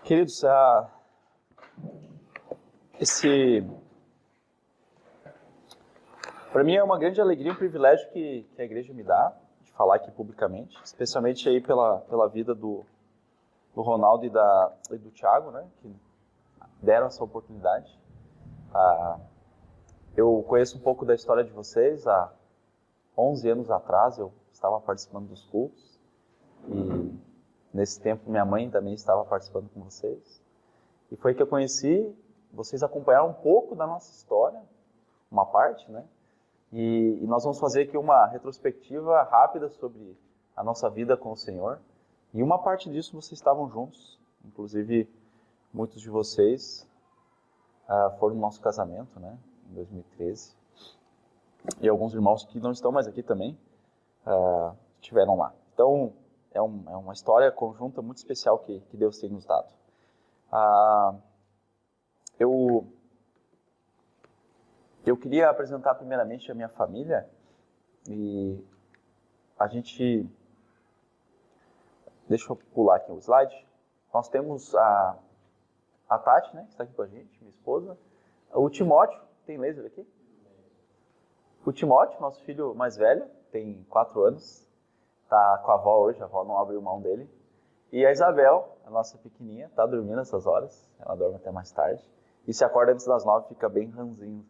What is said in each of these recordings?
Queridos, para mim é uma grande alegria e um privilégio que a igreja me dá de falar aqui publicamente, especialmente aí pela vida do Ronaldo e do Thiago, né, que deram essa oportunidade. Eu conheço um pouco da história de vocês. Há 11 anos atrás eu estava participando dos cultos e nesse tempo minha mãe também estava participando com vocês. E foi que eu conheci, vocês acompanharam um pouco da nossa história, uma parte, né? E nós vamos fazer aqui uma retrospectiva rápida sobre a nossa vida com o Senhor. E uma parte disso vocês estavam juntos, inclusive muitos de vocês foram no nosso casamento, né? Em 2013. E alguns irmãos que não estão mais aqui também estiveram lá. Então, é uma história conjunta muito especial que Deus tem nos dado. Eu queria apresentar primeiramente a minha família e a gente... Deixa eu pular aqui o slide. Nós temos a Tati, né, que está aqui com a gente, minha esposa. O Timóteo, tem laser aqui? O Timóteo, nosso filho mais velho, tem 4 anos. Está com a avó hoje, a avó não abriu mão dele. E a Isabel, a nossa pequenininha, está dormindo essas horas. Ela dorme até mais tarde. E se acorda antes das 9, fica bem ranzinho,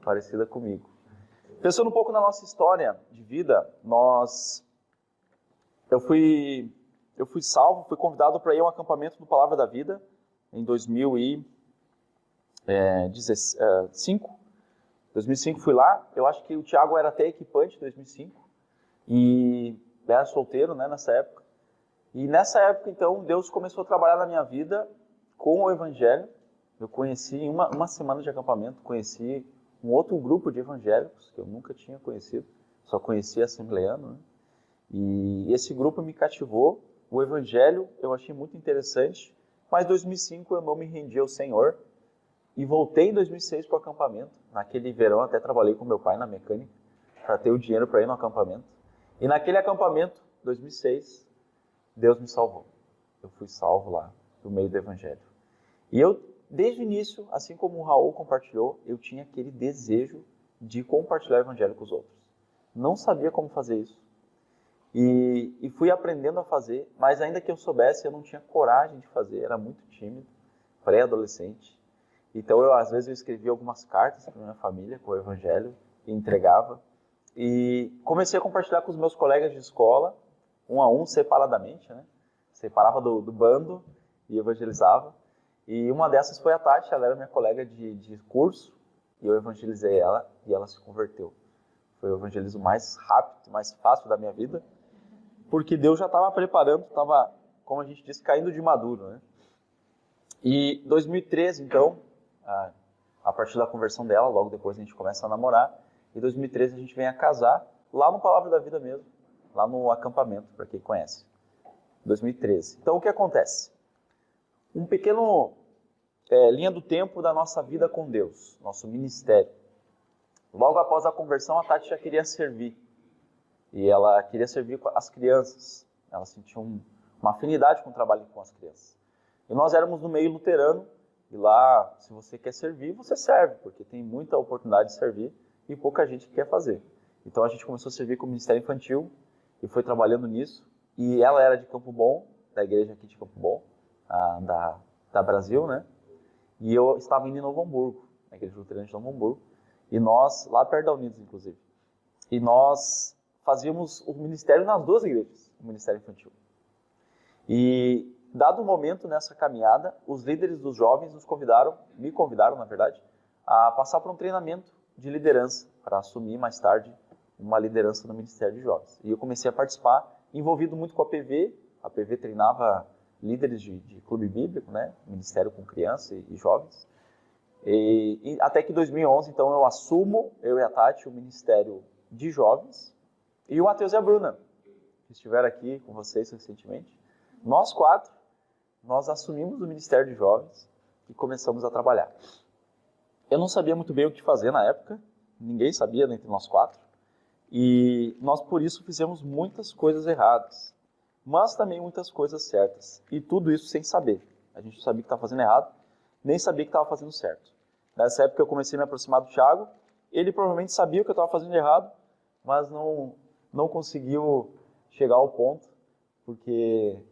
parecida comigo. Pensando um pouco na nossa história de vida, eu fui salvo, fui convidado para ir a um acampamento do Palavra da Vida em 2005. 2005 fui lá. Eu acho que o Thiago era até equipante em 2005 e era solteiro, né, nessa época. E nessa época, então, Deus começou a trabalhar na minha vida com o Evangelho. Eu conheci, em uma semana de acampamento, conheci um outro grupo de evangélicos que eu nunca tinha conhecido, só conhecia assembleano, né? E esse grupo me cativou. O Evangelho eu achei muito interessante, mas em 2005 eu não me rendi ao Senhor e voltei em 2006 para o acampamento. Naquele verão até trabalhei com meu pai na mecânica para ter o dinheiro para ir no acampamento. E naquele acampamento, 2006, Deus me salvou. Eu fui salvo lá, no meio do Evangelho. E eu, desde o início, assim como o Raul compartilhou, eu tinha aquele desejo de compartilhar o Evangelho com os outros. Não sabia como fazer isso. E fui aprendendo a fazer, mas ainda que eu soubesse, eu não tinha coragem de fazer, era muito tímido, pré-adolescente. Então, às vezes, eu escrevia algumas cartas para minha família com o Evangelho e entregava. E comecei a compartilhar com os meus colegas de escola, um a um, separadamente, né? Separava do bando e evangelizava. E uma dessas foi a Tati, ela era minha colega de curso, e eu evangelizei ela e ela se converteu. Foi o evangelismo mais rápido, mais fácil da minha vida, porque Deus já estava preparando, estava, como a gente disse, caindo de maduro, né? E 2013, então, a partir da conversão dela, logo depois a gente começa a namorar, e 2013 a gente vem a casar, lá no Palavra da Vida mesmo, lá no acampamento, para quem conhece. 2013. Então, o que acontece? Um pequeno linha do tempo da nossa vida com Deus, nosso ministério. Logo após a conversão, a Tati já queria servir. E ela queria servir as crianças. Ela sentia uma afinidade com o trabalho com as crianças. E nós éramos no meio luterano. E lá, se você quer servir, você serve. Porque tem muita oportunidade de servir e pouca gente quer fazer. Então a gente começou a servir com o Ministério Infantil. E foi trabalhando nisso. E ela era de Campo Bom, da igreja aqui de Campo Bom, da Brasil, né? E eu estava indo em Novo Hamburgo, na igreja luterana de Novo Hamburgo. E nós, lá perto da Unidos, inclusive. E nós fazíamos o ministério nas 2 igrejas, o Ministério Infantil. E, dado o momento nessa caminhada, os líderes dos jovens me convidaram, na verdade, a passar por um treinamento de liderança, para assumir mais tarde uma liderança no Ministério de Jovens. E eu comecei a participar, envolvido muito com a PV. A PV treinava líderes de clube bíblico, né? Ministério com crianças e jovens. E até que em 2011, então, eu assumo, eu e a Tati, o Ministério de Jovens, e o Matheus e a Bruna, que estiveram aqui com vocês recentemente. Nós 4, nós assumimos o Ministério de Jovens e começamos a trabalhar. Eu não sabia muito bem o que fazer na época, ninguém sabia entre nós 4, e nós, por isso, fizemos muitas coisas erradas, mas também muitas coisas certas, e tudo isso sem saber. A A gente sabia que estava fazendo errado, nem sabia que estava fazendo certo. Nessa época eu comecei a me aproximar do Thiago, ele provavelmente sabia que eu estava fazendo errado, mas não conseguiu chegar ao ponto, porque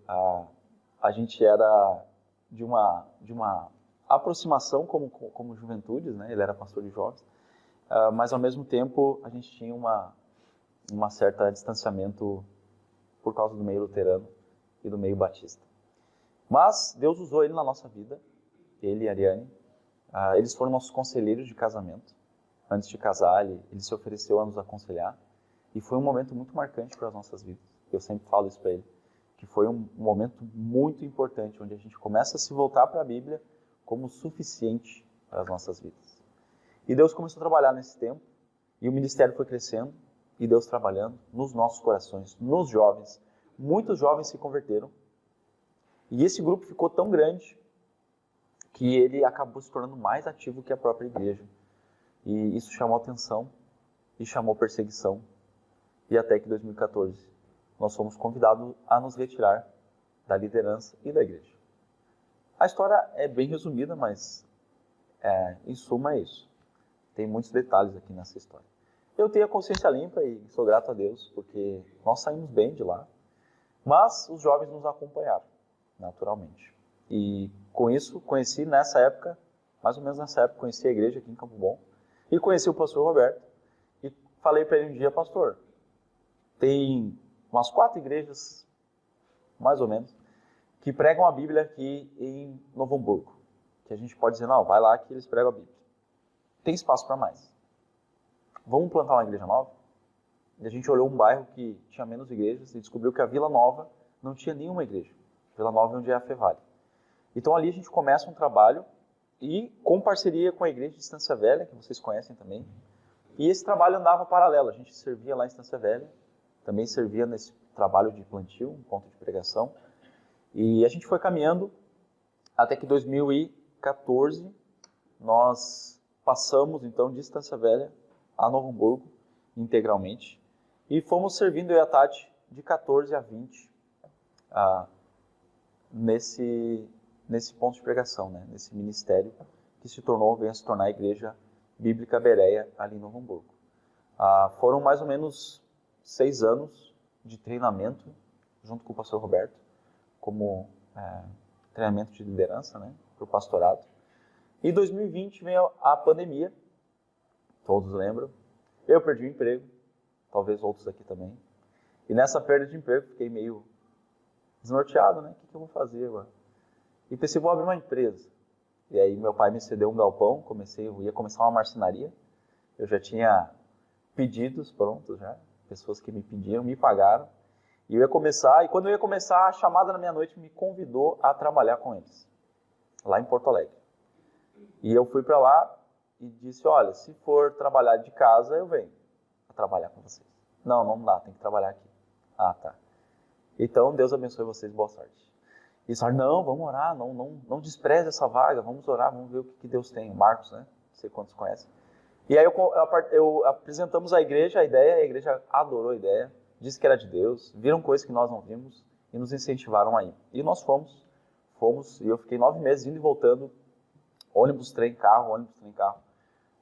a gente era de uma aproximação como juventudes, né? Ele era pastor de jovens, mas ao mesmo tempo a gente tinha uma certa distanciamento por causa do meio luterano e do meio batista. Mas Deus usou ele na nossa vida, ele e a Ariane. Eles foram nossos conselheiros de casamento. Antes de casar, ele se ofereceu a nos aconselhar. E foi um momento muito marcante para as nossas vidas. Eu sempre falo isso para ele, que foi um momento muito importante, onde a gente começa a se voltar para a Bíblia como suficiente para as nossas vidas. E Deus começou a trabalhar nesse tempo, e o ministério foi crescendo, e Deus trabalhando nos nossos corações, nos jovens. Muitos jovens se converteram, e esse grupo ficou tão grande que ele acabou se tornando mais ativo que a própria igreja. E isso chamou atenção e chamou perseguição. E até que em 2014 nós fomos convidados a nos retirar da liderança e da igreja. A história é bem resumida, mas em suma é isso. Tem muitos detalhes aqui nessa história. Eu tenho a consciência limpa e sou grato a Deus, porque nós saímos bem de lá. Mas os jovens nos acompanharam, naturalmente. E com isso, conheci nessa época, mais ou menos nessa época, conheci a igreja aqui em Campo Bom. E conheci o pastor Roberto. E falei para ele um dia, pastor, tem umas 4 igrejas, mais ou menos, que pregam a Bíblia aqui em Novo Hamburgo. Que a gente pode dizer, não, vai lá que eles pregam a Bíblia. Tem espaço para mais. Vamos plantar uma igreja nova? E a gente olhou um bairro que tinha menos igrejas e descobriu que a Vila Nova não tinha nenhuma igreja. Vila Nova é onde é a Fevale. Então ali a gente começa um trabalho e com parceria com a igreja de Estância Velha, que vocês conhecem também. E esse trabalho andava paralelo. A gente servia lá em Estância Velha, também servia nesse trabalho de plantio, um ponto de pregação. E a gente foi caminhando até que em 2014 nós passamos então de Estância Velha a Novo Hamburgo integralmente e fomos servindo eu e a Tati de 14 a 20 nesse ponto de pregação, né? Nesse ministério que veio a se tornar a Igreja Bíblica Bereia ali em Novo Hamburgo. Foram mais ou menos 6 anos de treinamento junto com o pastor Roberto, como treinamento de liderança, né, para o pastorado. E em 2020 veio a pandemia, todos lembram. Eu perdi o emprego, talvez outros aqui também. E nessa perda de emprego fiquei meio desnorteado, né? O que eu vou fazer agora? E pensei, vou abrir uma empresa. E aí meu pai me cedeu um galpão, eu ia começar uma marcenaria. Eu já tinha pedidos prontos, já, pessoas que me pediram, me pagaram. E eu ia começar, e quando eu ia começar, a chamada na meia-noite me convidou a trabalhar com eles, lá em Porto Alegre. E eu fui para lá e disse, olha, se for trabalhar de casa, eu venho a trabalhar com vocês. Não dá, tem que trabalhar aqui. Tá. Então, Deus abençoe vocês, boa sorte. E eles falaram, não, vamos orar, não despreze essa vaga, vamos orar, vamos ver o que Deus tem. O Marcos, né? Não sei quantos conhecem. E aí eu apresentamos a igreja, a igreja adorou a ideia, disse que era de Deus, viram coisas que nós não vimos e nos incentivaram a ir. E nós fomos, e eu fiquei 9 meses indo e voltando, ônibus, trem, carro,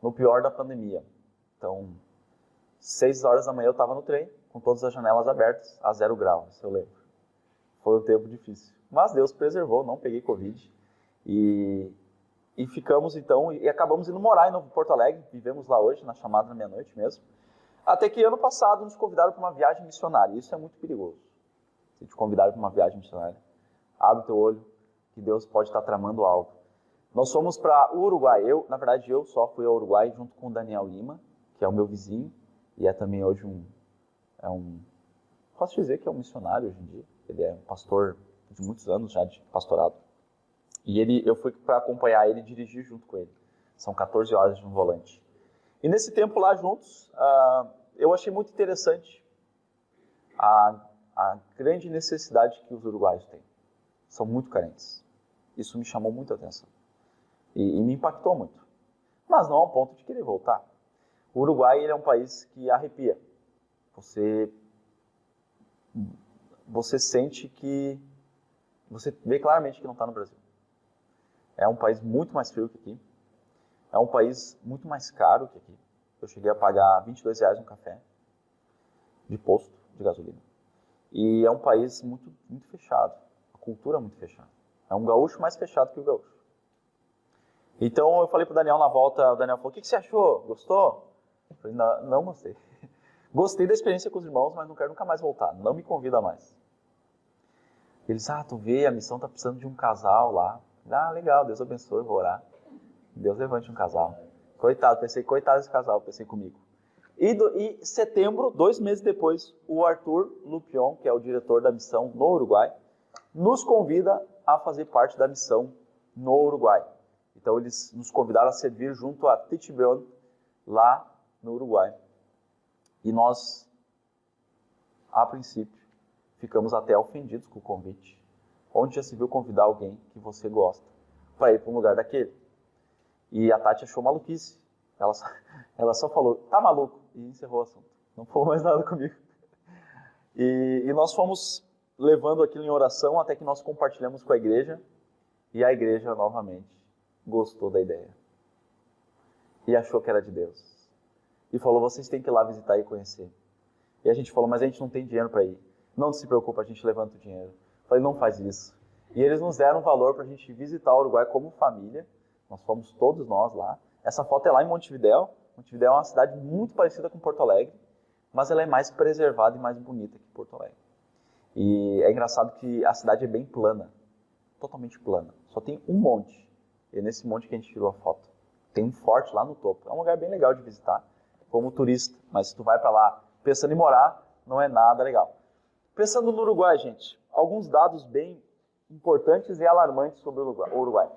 no pior da pandemia. Então, 6 horas da manhã eu estava no trem, com todas as janelas abertas, a 0 grau, se eu lembro. Foi um tempo difícil. Mas Deus preservou, não peguei Covid. E ficamos então, e acabamos indo morar em Novo Porto Alegre, vivemos lá hoje, na chamada na meia-noite mesmo. Até que ano passado nos convidaram para uma viagem missionária. Isso é muito perigoso. Se te convidaram para uma viagem missionária, abre teu olho, que Deus pode estar tramando algo. Nós fomos para o Uruguai. Eu só fui ao Uruguai junto com o Daniel Lima, que é o meu vizinho, e é também hoje posso dizer que é um missionário hoje em dia. Ele é um pastor de muitos anos já de pastorado. E eu fui para acompanhar ele e dirigir junto com ele. São 14 horas de um volante. E nesse tempo lá juntos, eu achei muito interessante a grande necessidade que os uruguaios têm. São muito carentes. Isso me chamou muita atenção. E me impactou muito. Mas não ao ponto de querer voltar. O Uruguai ele é um país que arrepia. Você sente que... Você vê claramente que não está no Brasil. É um país muito mais frio que aqui. É um país muito mais caro que aqui. Eu cheguei a pagar R$ 22 um café de posto de gasolina. E é um país muito, muito fechado. A cultura é muito fechada. É um gaúcho mais fechado que o gaúcho. Então eu falei pro Daniel na volta, o Daniel falou, o que você achou? Gostou? Eu falei, não gostei. Gostei da experiência com os irmãos, mas não quero nunca mais voltar. Não me convida mais. Eles, tu vê, a missão tá precisando de um casal lá. Legal, Deus abençoe, vou orar. Deus levante um casal. Coitado desse casal, pensei comigo. E setembro, 2 meses depois, o Arthur Lupion, que é o diretor da missão no Uruguai, nos convida a fazer parte da missão no Uruguai. Então eles nos convidaram a servir junto a Titibion, lá no Uruguai. E nós, a princípio, ficamos até ofendidos com o convite. Onde já se viu convidar alguém que você gosta para ir para um lugar daquele? E a Tati achou maluquice. Ela só falou, tá maluco, e encerrou o assunto. Não falou mais nada comigo. E nós fomos levando aquilo em oração até que nós compartilhamos com a igreja, e a igreja, novamente, gostou da ideia. E achou que era de Deus. E falou, vocês têm que ir lá visitar e conhecer. E a gente falou, mas a gente não tem dinheiro para ir. Não se preocupa, a gente levanta o dinheiro. Eu falei, não faz isso. E eles nos deram valor para a gente visitar o Uruguai como família. Nós fomos todos nós lá. Essa foto é lá em Montevidéu. Montevidéu é uma cidade muito parecida com Porto Alegre, mas ela é mais preservada e mais bonita que Porto Alegre. E é engraçado que a cidade é bem plana, totalmente plana. Só tem um monte. E é nesse monte que a gente tirou a foto. Tem um forte lá no topo. É um lugar bem legal de visitar, como turista. Mas se tu vai para lá pensando em morar, não é nada legal. Pensando no Uruguai, gente, alguns dados bem importantes e alarmantes sobre o Uruguai.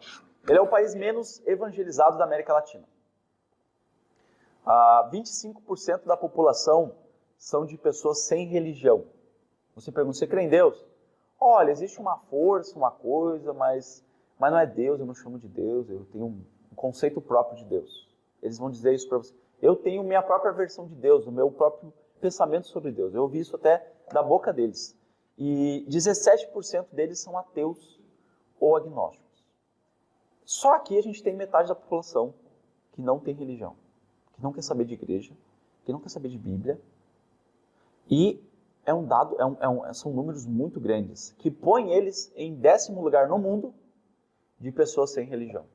Ele é o país menos evangelizado da América Latina. 25% da população são de pessoas sem religião. Você pergunta, você crê em Deus? Olha, existe uma força, uma coisa, mas não é Deus, eu não chamo de Deus, eu tenho um conceito próprio de Deus. Eles vão dizer isso para você. Eu tenho minha própria versão de Deus, o meu próprio pensamento sobre Deus. Eu ouvi isso até da boca deles. E 17% deles são ateus ou agnósticos. Só aqui a gente tem metade da população que não tem religião, que não quer saber de igreja, que não quer saber de Bíblia. E é um dado, são números muito grandes, que põem eles em 10º lugar no mundo de pessoas sem religião.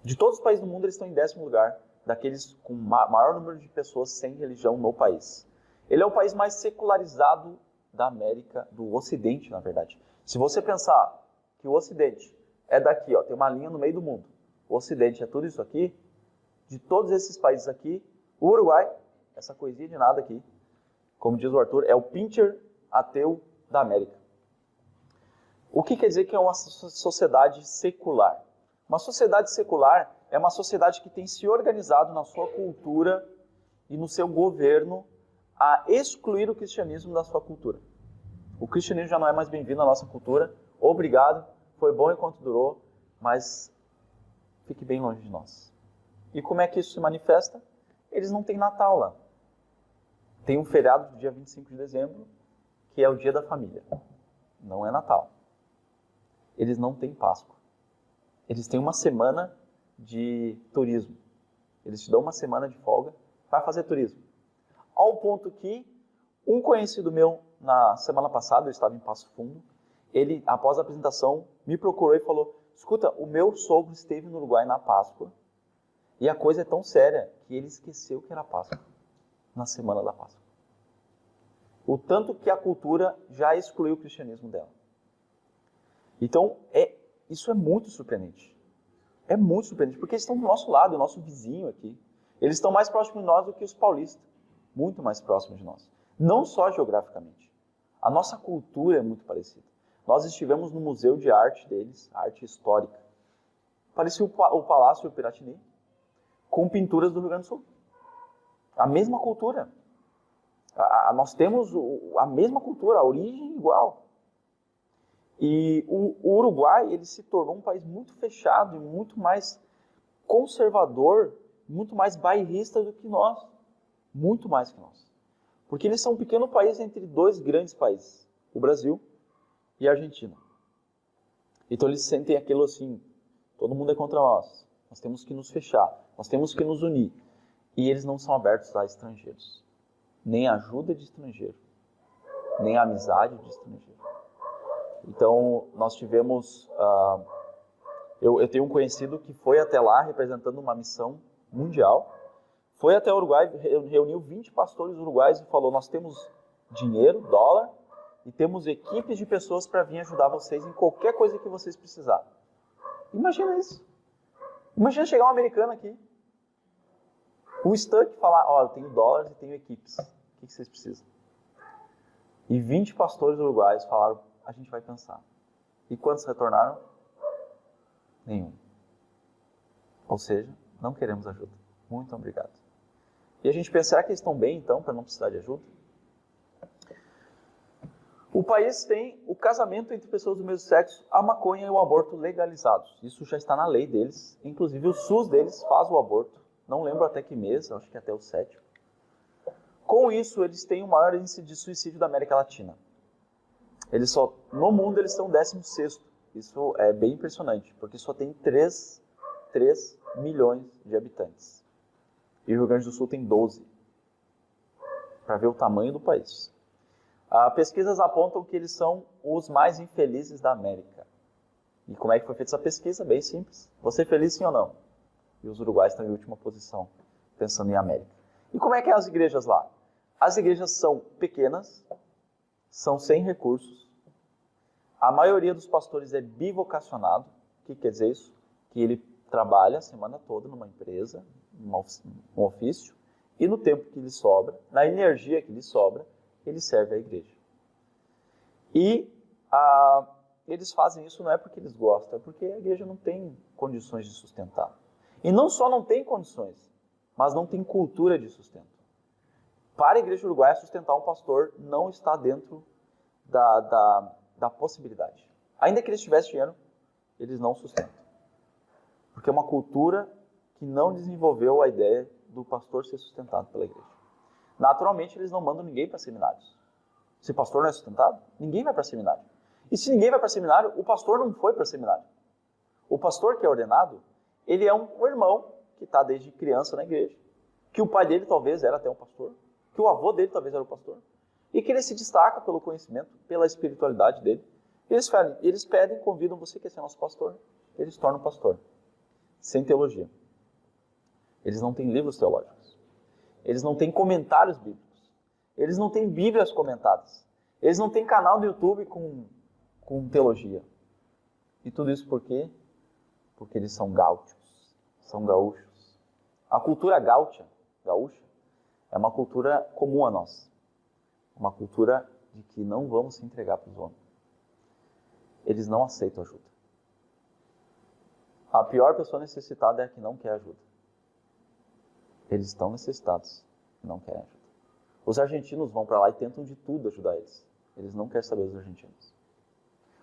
De todos os países do mundo, eles estão em 10º lugar daqueles com maior número de pessoas sem religião no país. Ele é o país mais secularizado da América, do Ocidente, na verdade. Se você pensar que o Ocidente é daqui, tem uma linha no meio do mundo. O Ocidente é tudo isso aqui. De todos esses países aqui, o Uruguai, essa coisinha de nada aqui, como diz o Arthur, é o pincher ateu da América. O que quer dizer que é uma sociedade secular? Uma sociedade secular é uma sociedade que tem se organizado na sua cultura e no seu governo a excluir o cristianismo da sua cultura. O cristianismo já não é mais bem-vindo na nossa cultura. Obrigado, foi bom enquanto durou, mas fique bem longe de nós. E como é que isso se manifesta? Eles não têm Natal lá. Tem um feriado do dia 25 de dezembro, que é o dia da família. Não é Natal. Eles não têm Páscoa. Eles têm uma semana de turismo. Eles te dão uma semana de folga para fazer turismo. Ao ponto que um conhecido meu, na semana passada, eu estava em Passo Fundo, ele, após a apresentação, me procurou e falou, escuta, o meu sogro esteve no Uruguai na Páscoa e a coisa é tão séria que ele esqueceu que era Páscoa, na semana da Páscoa. O tanto que a cultura já excluiu o cristianismo dela. Então, isso é muito surpreendente. É muito surpreendente, porque eles estão do nosso lado, o nosso vizinho aqui. Eles estão mais próximos de nós do que os paulistas. Muito mais próximos de nós. Não só geograficamente. A nossa cultura é muito parecida. Nós estivemos no museu de arte deles, arte histórica. Parecia o Palácio do Piratini, com pinturas do Rio Grande do Sul. A mesma cultura. Nós temos a mesma cultura, a origem igual. E o Uruguai, ele se tornou um país muito fechado e muito mais conservador, muito mais bairrista do que nós. Muito mais que nós. Porque eles são um pequeno país entre dois grandes países, o Brasil e a Argentina. Então eles sentem aquilo assim, todo mundo é contra nós, nós temos que nos fechar, nós temos que nos unir. E eles não são abertos a estrangeiros, nem a ajuda de estrangeiro, nem a amizade de estrangeiro. Então nós tivemos, eu tenho um conhecido que foi até lá representando uma missão mundial, foi até o Uruguai, reuniu 20 pastores uruguaios e falou, nós temos dinheiro, dólar, e temos equipes de pessoas para vir ajudar vocês em qualquer coisa que vocês precisarem. Imagina isso. Imagina chegar um americano aqui, o Stuck falar, ó, eu tenho dólares e tenho equipes, o que vocês precisam? E 20 pastores uruguaios falaram, a gente vai pensar. E quantos retornaram? Nenhum. Ou seja, não queremos ajuda. Muito obrigado. E a gente pensa, será que eles estão bem então, para não precisar de ajuda? O país tem o casamento entre pessoas do mesmo sexo, a maconha e o aborto legalizados. Isso já está na lei deles. Inclusive o SUS deles faz o aborto. Não lembro até que mês, acho que até o 7º. Com isso, eles têm o maior índice de suicídio da América Latina. No mundo eles são 16º. Isso é bem impressionante, porque só tem 3 milhões de habitantes. E o Rio Grande do Sul tem 12. Para ver o tamanho do país. Pesquisas apontam que eles são os mais infelizes da América. E como é que foi feita essa pesquisa? Bem simples. Você é feliz sim ou não? E os uruguaios estão em última posição, pensando em América. E como é que é as igrejas lá? As igrejas são pequenas, são sem recursos. A maioria dos pastores é bivocacionado. O que quer dizer isso? Que ele trabalha a semana toda numa empresa, um ofício, e no tempo que lhe sobra, na energia que lhe sobra, ele serve à igreja. E eles fazem isso não é porque eles gostam, é porque a igreja não tem condições de sustentar. E não só não tem condições, mas não tem cultura de sustento. Para a igreja uruguaia, sustentar um pastor não está dentro da possibilidade. Ainda que eles tivessem dinheiro, eles não sustentam. Porque é uma cultura que não desenvolveu a ideia do pastor ser sustentado pela igreja. Naturalmente, eles não mandam ninguém para seminários. Se o pastor não é sustentado, ninguém vai para seminário. E se ninguém vai para seminário, o pastor não foi para seminário. O pastor que é ordenado, ele é um irmão que está desde criança na igreja, que o pai dele talvez era até um pastor, que o avô dele talvez era um pastor, e que ele se destaca pelo conhecimento, pela espiritualidade dele. Eles pedem, convidam, você quer ser nosso pastor? Eles tornam pastor, sem teologia. Eles não têm livros teológicos. Eles não têm comentários bíblicos. Eles não têm bíblias comentadas. Eles não têm canal no YouTube com teologia. E tudo isso por quê? Porque eles são gaúchos. São gaúchos. A cultura gaúcha, é uma cultura comum a nós. Uma cultura de que não vamos se entregar para os homens. Eles não aceitam ajuda. A pior pessoa necessitada é a que não quer ajuda. Eles estão necessitados e não querem ajuda. Os argentinos vão para lá e tentam de tudo ajudar eles. Eles não querem saber dos argentinos.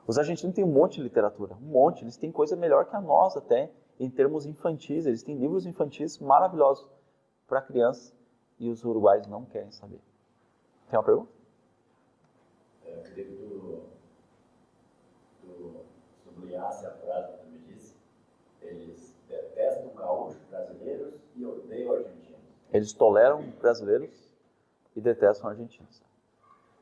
Os argentinos têm um monte de literatura, um monte. Eles têm coisa melhor que a nossa até, em termos infantis. Eles têm livros infantis maravilhosos para crianças e os uruguaios não querem saber. Tem uma pergunta? Eu queria que tu sublinhasse a frase que tu me disse. Eles detestam gaúchos brasileiros e odeiam argentinos. Eles toleram brasileiros e detestam argentinos.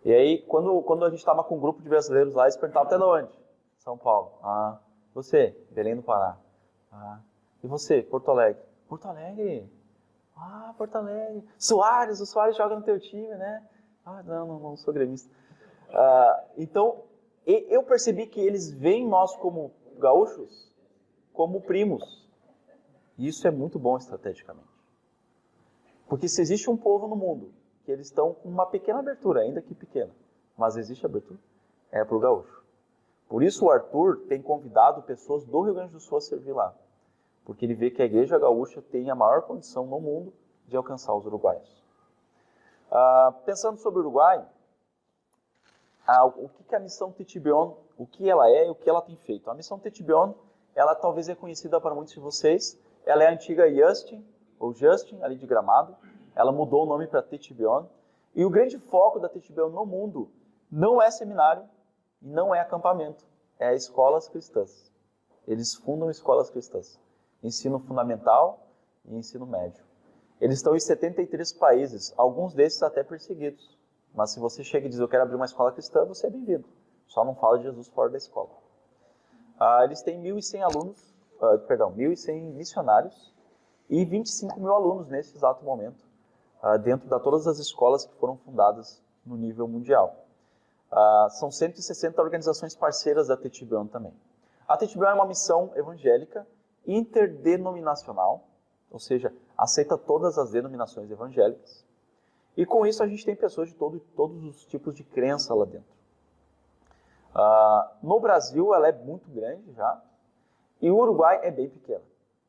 E aí, quando a gente estava com um grupo de brasileiros lá, eles perguntavam até de onde? São Paulo. Ah, você? Belém do Pará. Ah, e você? Porto Alegre. Porto Alegre? Ah, Porto Alegre. Soares, o Soares joga no teu time, né? Ah, não sou gremista. Então, eu percebi que eles veem nós como gaúchos, como primos. E isso é muito bom estrategicamente. Porque se existe um povo no mundo que eles estão com uma pequena abertura, ainda que pequena, mas existe abertura, é para o gaúcho. Por isso o Arthur tem convidado pessoas do Rio Grande do Sul a servir lá. Porque ele vê que a igreja gaúcha tem a maior condição no mundo de alcançar os uruguaios. Pensando sobre o Uruguai, o que é a missão Titibion, o que ela é e o que ela tem feito. A missão Titibion, ela talvez é conhecida para muitos de vocês, ela é a antiga Justin, ali de Gramado, ela mudou o nome para Titibion, e o grande foco da Titibion no mundo não é seminário e não é acampamento. é escolas cristãs. Eles fundam escolas cristãs. Ensino fundamental e ensino médio. Eles estão em 73 países, alguns desses até perseguidos. Mas se você chega e diz, eu quero abrir uma escola cristã, você é bem-vindo. Só não fala de Jesus fora da escola. Eles têm 1.100 alunos, 1.100 missionários e 25 mil alunos nesse exato momento, dentro de todas as escolas que foram fundadas no nível mundial. São 160 organizações parceiras da TTBN também. A TTBN é uma missão evangélica interdenominacional, ou seja, aceita todas as denominações evangélicas. E com isso a gente tem pessoas de todos os tipos de crença lá dentro. No Brasil ela é muito grande já, e o Uruguai é bem pequeno.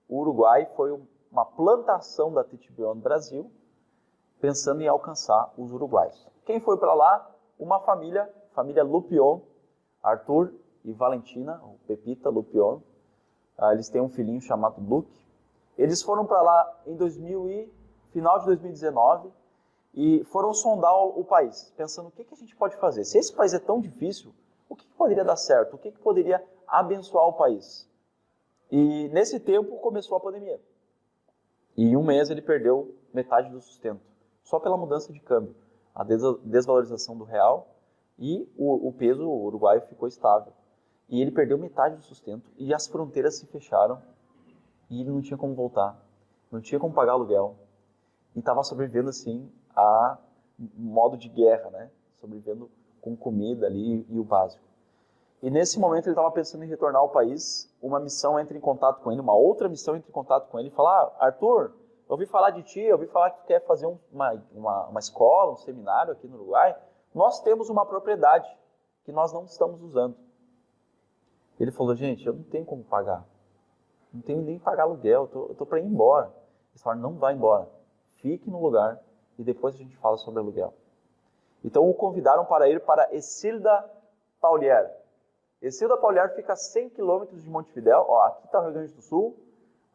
O Uruguai foi uma plantação da TTBN Brasil, pensando em alcançar os uruguaios. Quem foi para lá? Uma família Lupion, Arthur e Valentina, ou Pepita Lupion. Eles têm um filhinho chamado Luke. Eles foram para lá em final de 2019 e foram sondar o país, pensando o que a gente pode fazer. Se esse país é tão difícil, o que poderia dar certo? O que poderia abençoar o país? E nesse tempo começou a pandemia. E em um mês ele perdeu metade do sustento, só pela mudança de câmbio, a desvalorização do real, e o peso uruguaio ficou estável. E ele perdeu metade do sustento e as fronteiras se fecharam e ele não tinha como voltar, não tinha como pagar aluguel. E estava sobrevivendo assim a modo de guerra, né? Sobrevivendo com comida ali e o básico. E nesse momento ele estava pensando em retornar ao país, uma missão entra em contato com ele, uma outra missão entra em contato com ele e fala, Arthur, eu ouvi falar de ti, eu ouvi falar que tu quer fazer uma escola, um seminário aqui no Uruguai. Nós temos uma propriedade que nós não estamos usando. Ele falou, gente, eu não tenho como pagar. Não tenho nem pagar aluguel, eu estou para ir embora. Eles falaram, não vai embora. Fique no lugar e depois a gente fala sobre aluguel. Então o convidaram para ir para Exilda Paulier. Exilda Paulier fica a 100 quilômetros de Montevidéu. Aqui está o Rio Grande do Sul.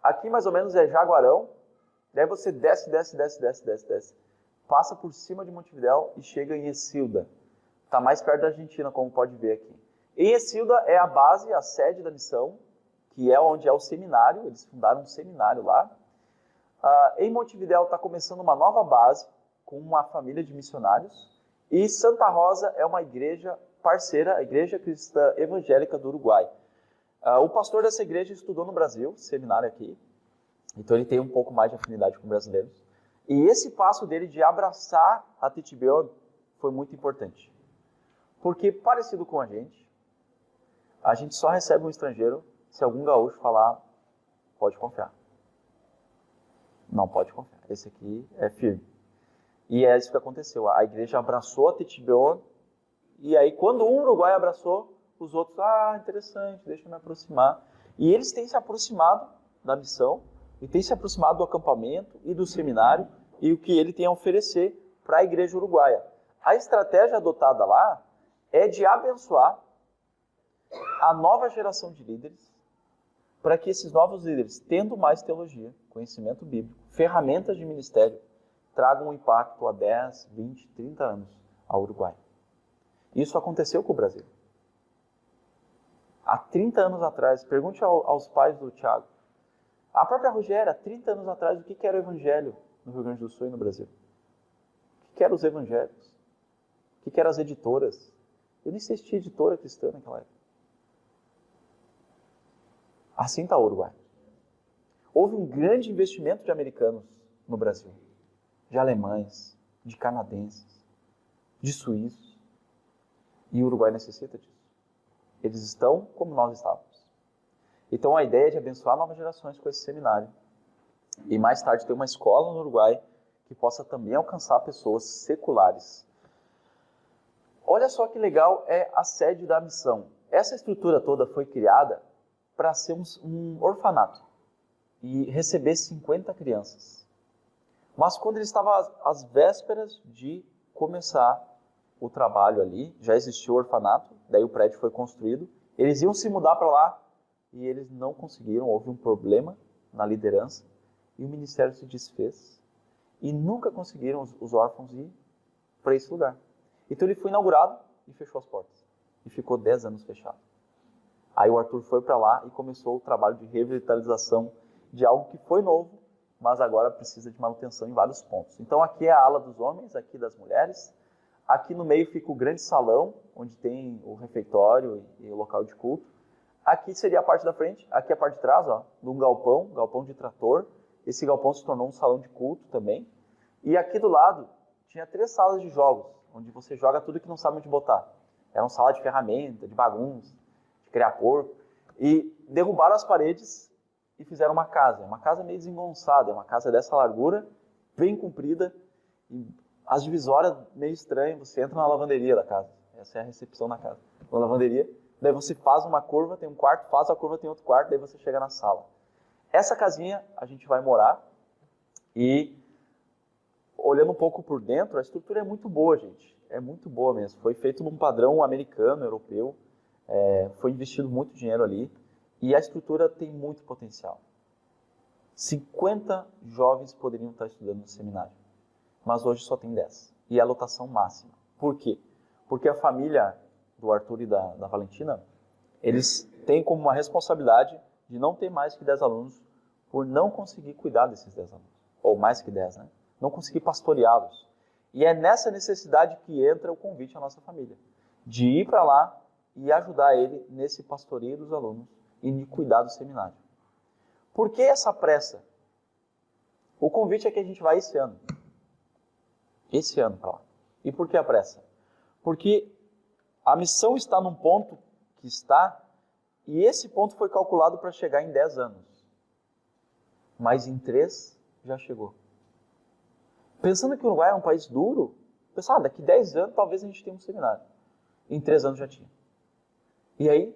Aqui mais ou menos é Jaguarão. Daí você desce. Passa por cima de Montevidéu e chega em Exilda. Está mais perto da Argentina, como pode ver aqui. Em Exilda é a base, a sede da missão, que é onde é o seminário. Eles fundaram um seminário lá. Em Montevidéu está começando uma nova base, com uma família de missionários. E Santa Rosa é uma igreja parceira, a Igreja Cristã Evangélica do Uruguai. O pastor dessa igreja estudou no Brasil, seminário aqui. Então ele tem um pouco mais de afinidade com brasileiros. E esse passo dele de abraçar a TTBN foi muito importante. Porque, parecido com a gente só recebe um estrangeiro se algum gaúcho falar, pode confiar. Não pode confiar, esse aqui é firme. E é isso que aconteceu, a igreja abraçou a TTBN, e aí quando um uruguaio abraçou, os outros, interessante, deixa eu me aproximar. E eles têm se aproximado da missão, e têm se aproximado do acampamento e do seminário, e o que ele tem a oferecer para a igreja uruguaia. A estratégia adotada lá é de abençoar a nova geração de líderes, para que esses novos líderes, tendo mais teologia, conhecimento bíblico, ferramentas de ministério, tragam um impacto a 10, 20, 30 anos ao Uruguai. Isso aconteceu com o Brasil. Há 30 anos atrás, pergunte aos pais do Tiago, a própria Rogéria, há 30 anos atrás, o que era o evangelho no Rio Grande do Sul e no Brasil? O que eram os evangélicos? O que eram as editoras? Eu nem sei se tinha editora cristã naquela época. Assim está o Uruguai. Houve um grande investimento de americanos no Brasil, de alemães, de canadenses, de suíços. E o Uruguai necessita disso. Eles estão como nós estávamos. Então a ideia é de abençoar novas gerações com esse seminário. E mais tarde ter uma escola no Uruguai que possa também alcançar pessoas seculares. Olha só que legal é a sede da missão. Essa estrutura toda foi criada para ser um orfanato e receber 50 crianças. Mas quando ele estava às vésperas de começar o trabalho ali, já existia o orfanato, daí o prédio foi construído, eles iam se mudar para lá e eles não conseguiram, houve um problema na liderança e o ministério se desfez e nunca conseguiram os órfãos ir para esse lugar. Então ele foi inaugurado e fechou as portas e ficou 10 anos fechado. Aí o Arthur foi para lá e começou o trabalho de revitalização de algo que foi novo, mas agora precisa de manutenção em vários pontos. Então aqui é a ala dos homens, aqui das mulheres. Aqui no meio fica o grande salão, onde tem o refeitório e o local de culto. Aqui seria a parte da frente, aqui a parte de trás, ó, de um galpão de trator. Esse galpão se tornou um salão de culto também. E aqui do lado tinha 3 salas de jogos, onde você joga tudo que não sabe onde botar. Era uma sala de ferramenta, de bagunça, de criar porco. E derrubaram as paredes e fizeram uma casa meio desengonçada, uma casa dessa largura, bem comprida, e as divisórias meio estranhas, você entra na lavanderia da casa, essa é a recepção da casa, na lavanderia, daí você faz uma curva, tem um quarto, faz a curva, tem outro quarto, daí você chega na sala. Essa casinha a gente vai morar e, olhando um pouco por dentro, a estrutura é muito boa, gente, é muito boa mesmo, foi feito num padrão americano, europeu, foi investido muito dinheiro ali, e a estrutura tem muito potencial. 50 jovens poderiam estar estudando no seminário, mas hoje só tem 10. E é a lotação máxima. Por quê? Porque a família do Arthur e da Valentina, eles têm como uma responsabilidade de não ter mais que 10 alunos por não conseguir cuidar desses 10 alunos. Ou mais que 10, né? Não conseguir pastoreá-los. E é nessa necessidade que entra o convite à nossa família. De ir para lá e ajudar ele nesse pastoreio dos alunos e de cuidar do seminário. Por que essa pressa? O convite é que a gente vai esse ano. Esse ano para lá. E por que a pressa? Porque a missão está num ponto que está, e esse ponto foi calculado para chegar em 10 anos. Mas em 3 já chegou. Pensando que o Uruguai é um país duro, pensar, daqui 10 anos talvez a gente tenha um seminário. Em 3 anos já tinha. E aí,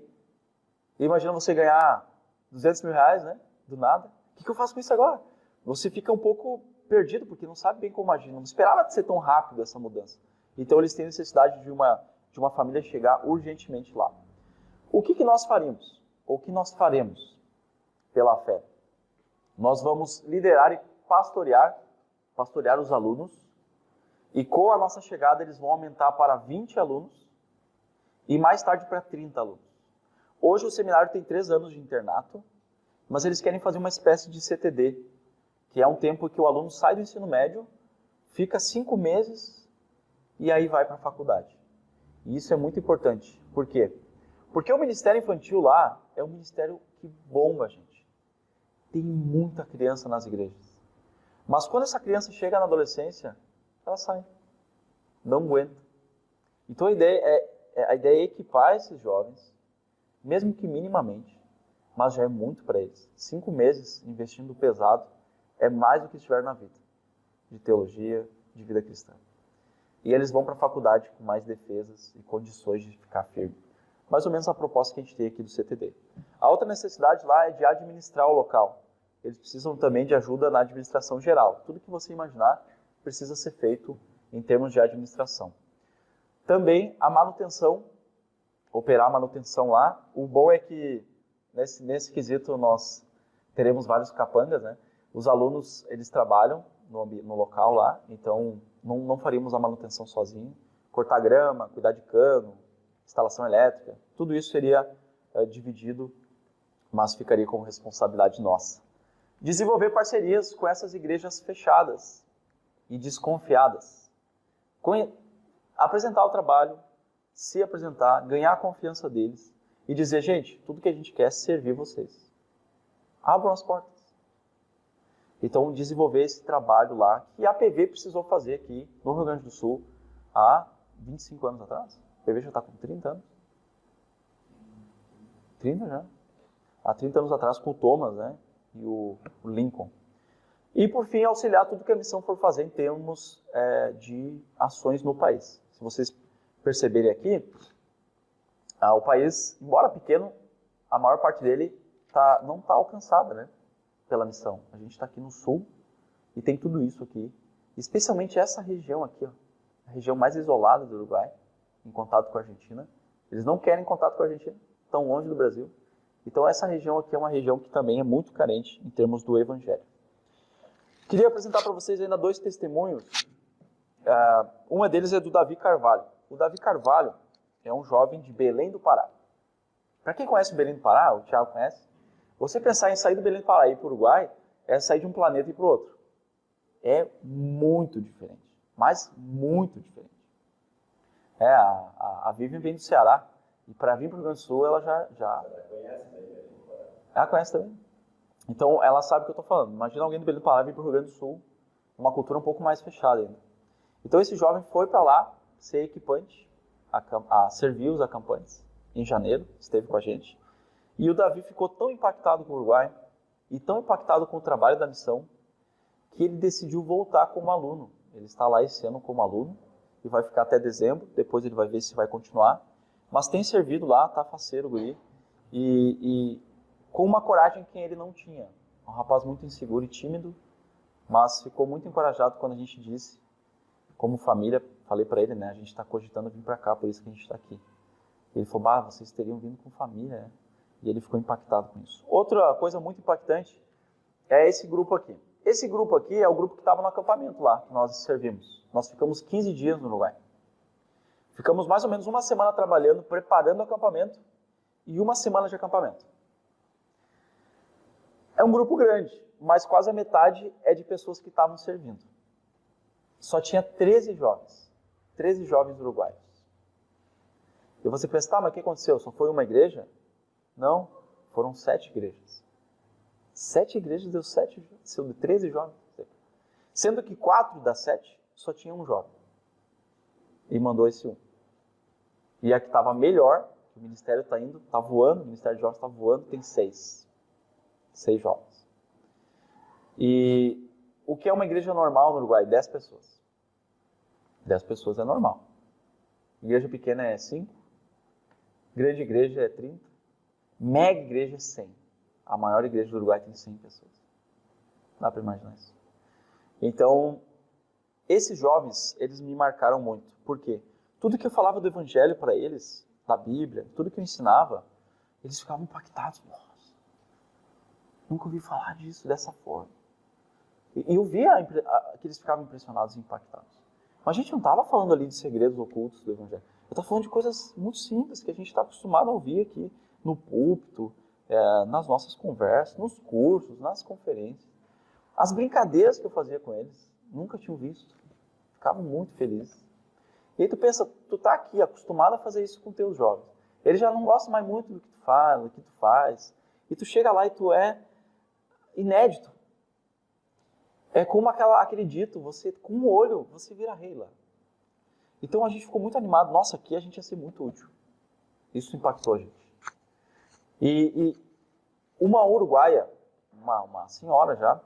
imagina você ganhar 200 mil reais, né? Do nada. O que eu faço com isso agora? Você fica um pouco perdido, porque não sabe bem como agir. Não esperava ser tão rápido essa mudança. Então eles têm necessidade de uma família chegar urgentemente lá. O que nós faríamos? Ou o que nós faremos pela fé? Nós vamos liderar e pastorear os alunos. E com a nossa chegada eles vão aumentar para 20 alunos. E mais tarde para 30 alunos. Hoje o seminário tem 3 anos de internato, mas eles querem fazer uma espécie de CTD, que é um tempo que o aluno sai do ensino médio, fica 5 meses e aí vai para a faculdade. E isso é muito importante. Por quê? Porque o ministério infantil lá é um ministério que bomba, gente. Tem muita criança nas igrejas. Mas quando essa criança chega na adolescência, ela sai. Não aguenta. Então a ideia é equipar esses jovens, mesmo que minimamente, mas já é muito para eles. 5 meses investindo pesado é mais do que estiver na vida, de teologia, de vida cristã. E eles vão para a faculdade com mais defesas e condições de ficar firme. Mais ou menos a proposta que a gente tem aqui do CTD. A outra necessidade lá é de administrar o local. Eles precisam também de ajuda na administração geral. Tudo que você imaginar precisa ser feito em termos de administração. Também a manutenção, operar a manutenção lá. O bom é que nesse quesito nós teremos vários capangas, né? Os alunos, eles trabalham no local lá, então não faríamos a manutenção sozinho. Cortar grama, cuidar de cano, instalação elétrica, tudo isso seria dividido, mas ficaria como responsabilidade nossa. Desenvolver parcerias com essas igrejas fechadas e desconfiadas. Apresentar o trabalho, se apresentar, ganhar a confiança deles e dizer, gente, tudo que a gente quer é servir vocês. Abram as portas. Então, desenvolver esse trabalho lá, que a PV precisou fazer aqui no Rio Grande do Sul há 25 anos atrás. A PV já está com 30 anos. 30 já. Há 30 anos atrás com o Thomas, né? E o Lincoln. E, por fim, auxiliar tudo que a missão for fazer em termos de ações no país. Se vocês perceberem aqui, o país, embora pequeno, a maior parte dele não está alcançada, né? Pela missão. A gente está aqui no sul e tem tudo isso aqui. Especialmente essa região aqui, ó, a região mais isolada do Uruguai, em contato com a Argentina. Eles não querem contato com a Argentina, estão longe do Brasil. Então essa região aqui é uma região que também é muito carente em termos do Evangelho. Queria apresentar para vocês ainda 2 testemunhos. Uma deles é do Davi Carvalho. O Davi Carvalho é um jovem de Belém do Pará. Para quem conhece o Belém do Pará, o Thiago conhece, você pensar em sair do Belém do Pará e ir para o Uruguai é sair de um planeta e ir para o outro. É muito diferente, mas muito diferente. A Vivian vem do Ceará e para vir para o Rio Grande do Sul ela já... Ela conhece também. Então ela sabe o que eu estou falando. Imagina alguém do Belém do Pará vir para o Rio Grande do Sul, uma cultura um pouco mais fechada ainda. Então esse jovem foi para lá ser equipante, a servir os acampantes em janeiro, esteve com a gente. E o Davi ficou tão impactado com o Uruguai e tão impactado com o trabalho da missão que ele decidiu voltar como aluno. Ele está lá esse ano como aluno e vai ficar até dezembro, depois ele vai ver se vai continuar. Mas tem servido lá, tá faceiro o guri, e com uma coragem que ele não tinha. Um rapaz muito inseguro e tímido, mas ficou muito encorajado quando a gente disse, como família, falei para ele, né, a gente está cogitando vir para cá, por isso que a gente está aqui. Ele falou, vocês teriam vindo com família, né? E ele ficou impactado com isso. Outra coisa muito impactante é esse grupo aqui. Esse grupo aqui é o grupo que estava no acampamento lá, que nós servimos. Nós ficamos 15 dias no Uruguai. Ficamos mais ou menos uma semana trabalhando, preparando o acampamento e uma semana de acampamento. É um grupo grande, mas quase a metade é de pessoas que estavam servindo. Só tinha 13 jovens uruguaios. E você pensa, mas o que aconteceu? Só foi uma igreja? Não, foram 7 igrejas. 7 igrejas deu 13 jovens. Sendo que 4 das 7 só tinha um jovem. E mandou esse um. E a que estava melhor, o ministério está voando, o ministério de jovens está voando, tem 6. 6 jovens. E o que é uma igreja normal no Uruguai? 10 pessoas. 10 pessoas é normal. Igreja pequena é 5. Grande igreja é 30. Mega igreja é 100. A maior igreja do Uruguai tem 100 pessoas. Dá para imaginar isso. Então, esses jovens, eles me marcaram muito. Por quê? Tudo que eu falava do evangelho para eles, da Bíblia, tudo que eu ensinava, eles ficavam impactados. Nossa, nunca ouvi falar disso dessa forma. E eu via que eles ficavam impressionados e impactados. Mas a gente não estava falando ali de segredos ocultos do evangelho. Eu estava falando de coisas muito simples que a gente está acostumado a ouvir aqui no púlpito, nas nossas conversas, nos cursos, nas conferências. As brincadeiras que eu fazia com eles, nunca tinham visto. Ficavam muito felizes. E aí tu pensa, tu tá aqui acostumado a fazer isso com teus jovens. Eles já não gostam mais muito do que tu fala, do que tu faz. E tu chega lá e tu é inédito. É como aquele dito, você com um olho, você vira rei lá. Então a gente ficou muito animado. Nossa, aqui a gente ia ser muito útil. Isso impactou a gente. E uma uruguaia, uma senhora já,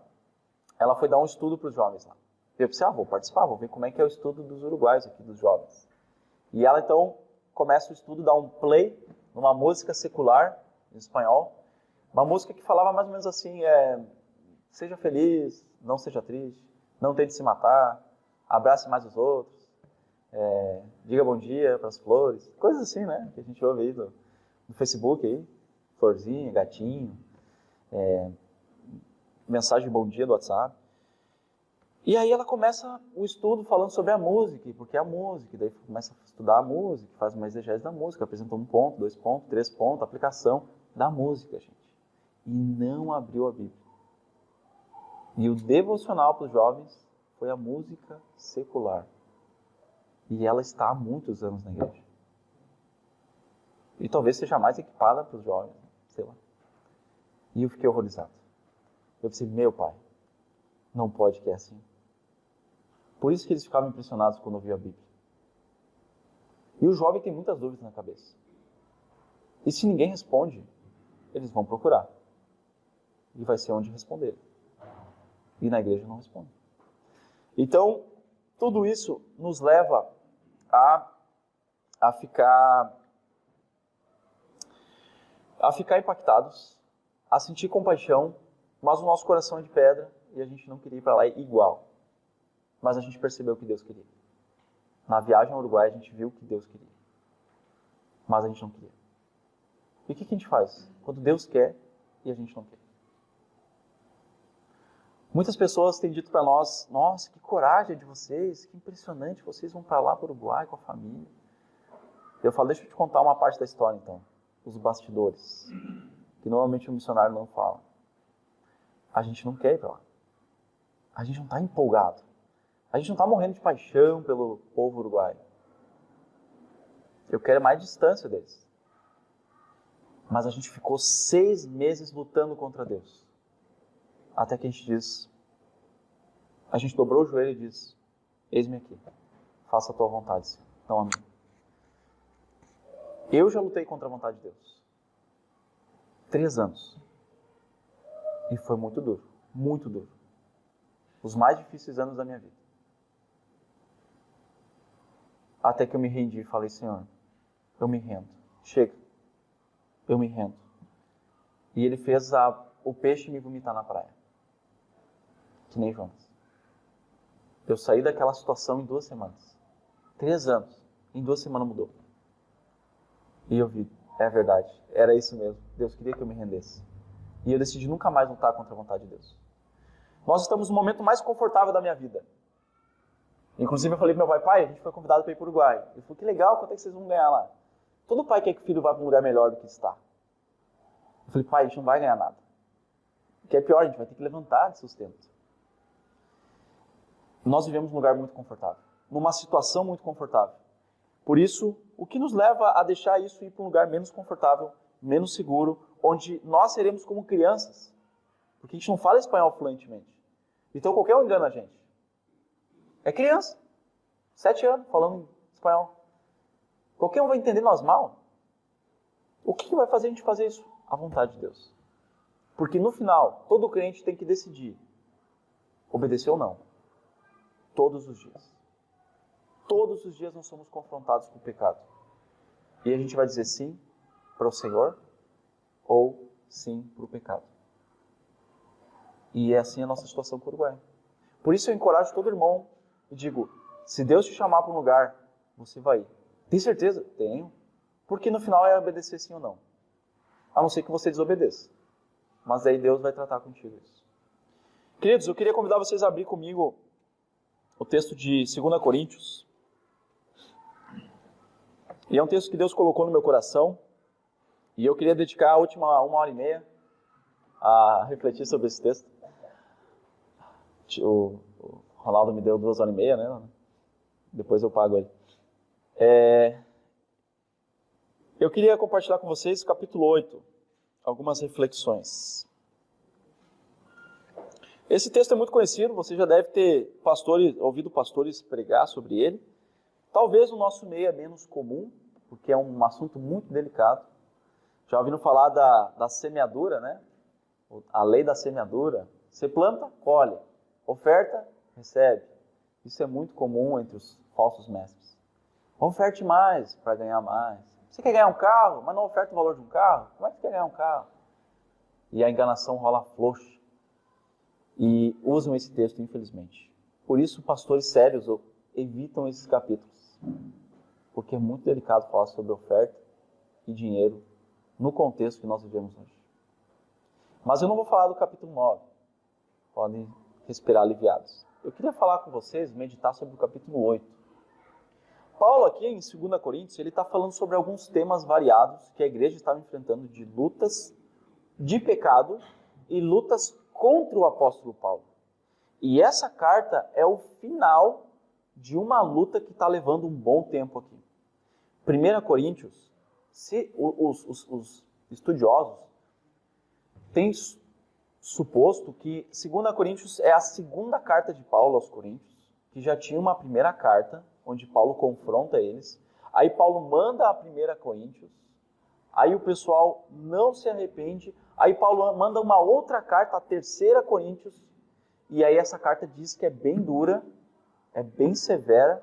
ela foi dar um estudo para os jovens lá. Eu pensei, vou participar, vou ver como é que é o estudo dos uruguaios aqui, dos jovens. E ela então começa o estudo, dá um play numa música secular, em espanhol, uma música que falava mais ou menos assim, seja feliz, não seja triste, não tente se matar, abrace mais os outros, diga bom dia para as flores, coisas assim, né, que a gente ouve aí no Facebook aí, florzinha, gatinho, mensagem de bom dia do WhatsApp. E aí ela começa o estudo falando sobre a música, porque é a música, daí começa a estudar a música, faz uma exegese da música, apresenta 1 ponto, 2 pontos, 3 pontos, aplicação da música, gente. E não abriu a Bíblia. E o devocional para os jovens foi a música secular. E ela está há muitos anos na igreja. E talvez seja mais equipada para os jovens, sei lá. E eu fiquei horrorizado. Eu pensei, meu pai, não pode que é assim. Por isso que eles ficavam impressionados quando ouviam a Bíblia. E o jovem tem muitas dúvidas na cabeça. E se ninguém responde, eles vão procurar. E vai ser onde responder. E na igreja não responde. Então, tudo isso nos leva a ficar impactados, a sentir compaixão, mas o nosso coração é de pedra e a gente não queria ir para lá igual. Mas a gente percebeu o que Deus queria. Na viagem ao Uruguai a gente viu o que Deus queria. Mas a gente não queria. E o que a gente faz? Quando Deus quer e a gente não quer. Muitas pessoas têm dito para nós, nossa, que coragem de vocês, que impressionante, vocês vão para lá para o Uruguai com a família. Eu falo, deixa eu te contar uma parte da história então. os bastidores, que normalmente o missionário não fala. A gente não quer ir para lá. A gente não está empolgado. A gente não está morrendo de paixão pelo povo uruguaio. Eu quero mais distância deles. Mas a gente ficou 6 meses lutando contra Deus. Até que a gente diz, a gente dobrou o joelho e diz, eis-me aqui, faça a tua vontade, Senhor, não a minha. Eu já lutei contra a vontade de Deus. 3 anos. E foi muito duro, muito duro. Os mais difíceis anos da minha vida. Até que eu me rendi e falei, Senhor, eu me rendo. Chega. Eu me rendo. E ele fez o peixe me vomitar na praia. Que nem Jonas. Eu saí daquela situação em 2 semanas. 3 anos. Em 2 semanas mudou. E eu vi, é verdade. Era isso mesmo. Deus queria que eu me rendesse. E eu decidi nunca mais lutar contra a vontade de Deus. Nós estamos no momento mais confortável da minha vida. Inclusive eu falei para meu pai, a gente foi convidado para ir para o Uruguai. Ele falou, que legal, quanto é que vocês vão ganhar lá? Todo pai quer que o filho vá para um lugar melhor do que está. Eu falei, pai, a gente não vai ganhar nada. O que é pior, a gente vai ter que levantar de sustento. Nós vivemos num lugar muito confortável. Numa situação muito confortável. Por isso, o que nos leva a deixar isso ir para um lugar menos confortável, menos seguro, onde nós seremos como crianças. Porque a gente não fala espanhol fluentemente. Então qualquer um engana a gente. É criança. 7 anos falando espanhol. Qualquer um vai entender nós mal. O que vai fazer a gente fazer isso? A vontade de Deus. Porque no final, todo crente tem que decidir obedecer ou não. Todos os dias. Todos os dias nós somos confrontados com o pecado. E a gente vai dizer sim para o Senhor ou sim para o pecado. E é assim a nossa situação com o Uruguai. Por isso eu encorajo todo irmão e digo, se Deus te chamar para um lugar, você vai ir. Tem certeza? Tenho. Porque no final é obedecer sim ou não. A não ser que você desobedeça. Mas aí Deus vai tratar contigo isso. Queridos, eu queria convidar vocês a abrir comigo o texto de 2 Coríntios. E é um texto que Deus colocou no meu coração. E eu queria dedicar a última 1h30 a refletir sobre esse texto. O Ronaldo me deu 2h30, né? Depois eu pago ele. Eu queria compartilhar com vocês o capítulo 8, algumas reflexões. Esse texto é muito conhecido, você já deve ter ouvido pastores pregar sobre ele. Talvez o nosso meio é menos comum, porque é um assunto muito delicado. Já ouviram falar da semeadura, né? A lei da semeadura. Você planta, colhe. Oferta, recebe. Isso é muito comum entre os falsos mestres. Oferte mais para ganhar mais. Você quer ganhar um carro, mas não oferta o valor de um carro? Como é que você quer ganhar um carro? E a enganação rola frouxa. E usam esse texto, infelizmente. Por isso, pastores sérios evitam esses capítulos. Porque é muito delicado falar sobre oferta e dinheiro no contexto que nós vivemos hoje. Mas eu não vou falar do capítulo 9. Podem respirar aliviados. Eu queria falar com vocês, meditar sobre o capítulo 8. Paulo aqui em 2 Coríntios, ele está falando sobre alguns temas variados que a igreja estava enfrentando de lutas de pecado e lutas contra o apóstolo Paulo. E essa carta é o final de uma luta que está levando um bom tempo aqui. 1 Coríntios, os estudiosos têm suposto que 2 Coríntios é a segunda carta de Paulo aos Coríntios, que já tinha uma primeira carta, onde Paulo confronta eles. Aí Paulo manda a 1 Coríntios, aí o pessoal não se arrepende, aí Paulo manda uma outra carta, a 3 Coríntios, e aí essa carta diz que é bem dura, é bem severa,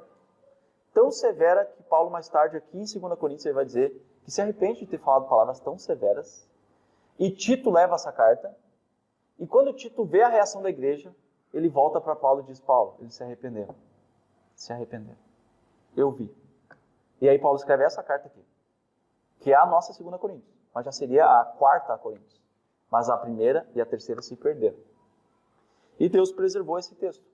tão severa que Paulo mais tarde aqui em 2 Coríntios ele vai dizer que se arrepende de ter falado palavras tão severas, e Tito leva essa carta, e quando Tito vê a reação da igreja, ele volta para Paulo e diz, Paulo, eles se arrependeram. Se arrependeram. Eu vi. E aí Paulo escreve essa carta aqui, que é a nossa 2 Coríntios, mas já seria a 4 Coríntios. Mas a 1ª e a 3ª se perderam. E Deus preservou esse texto.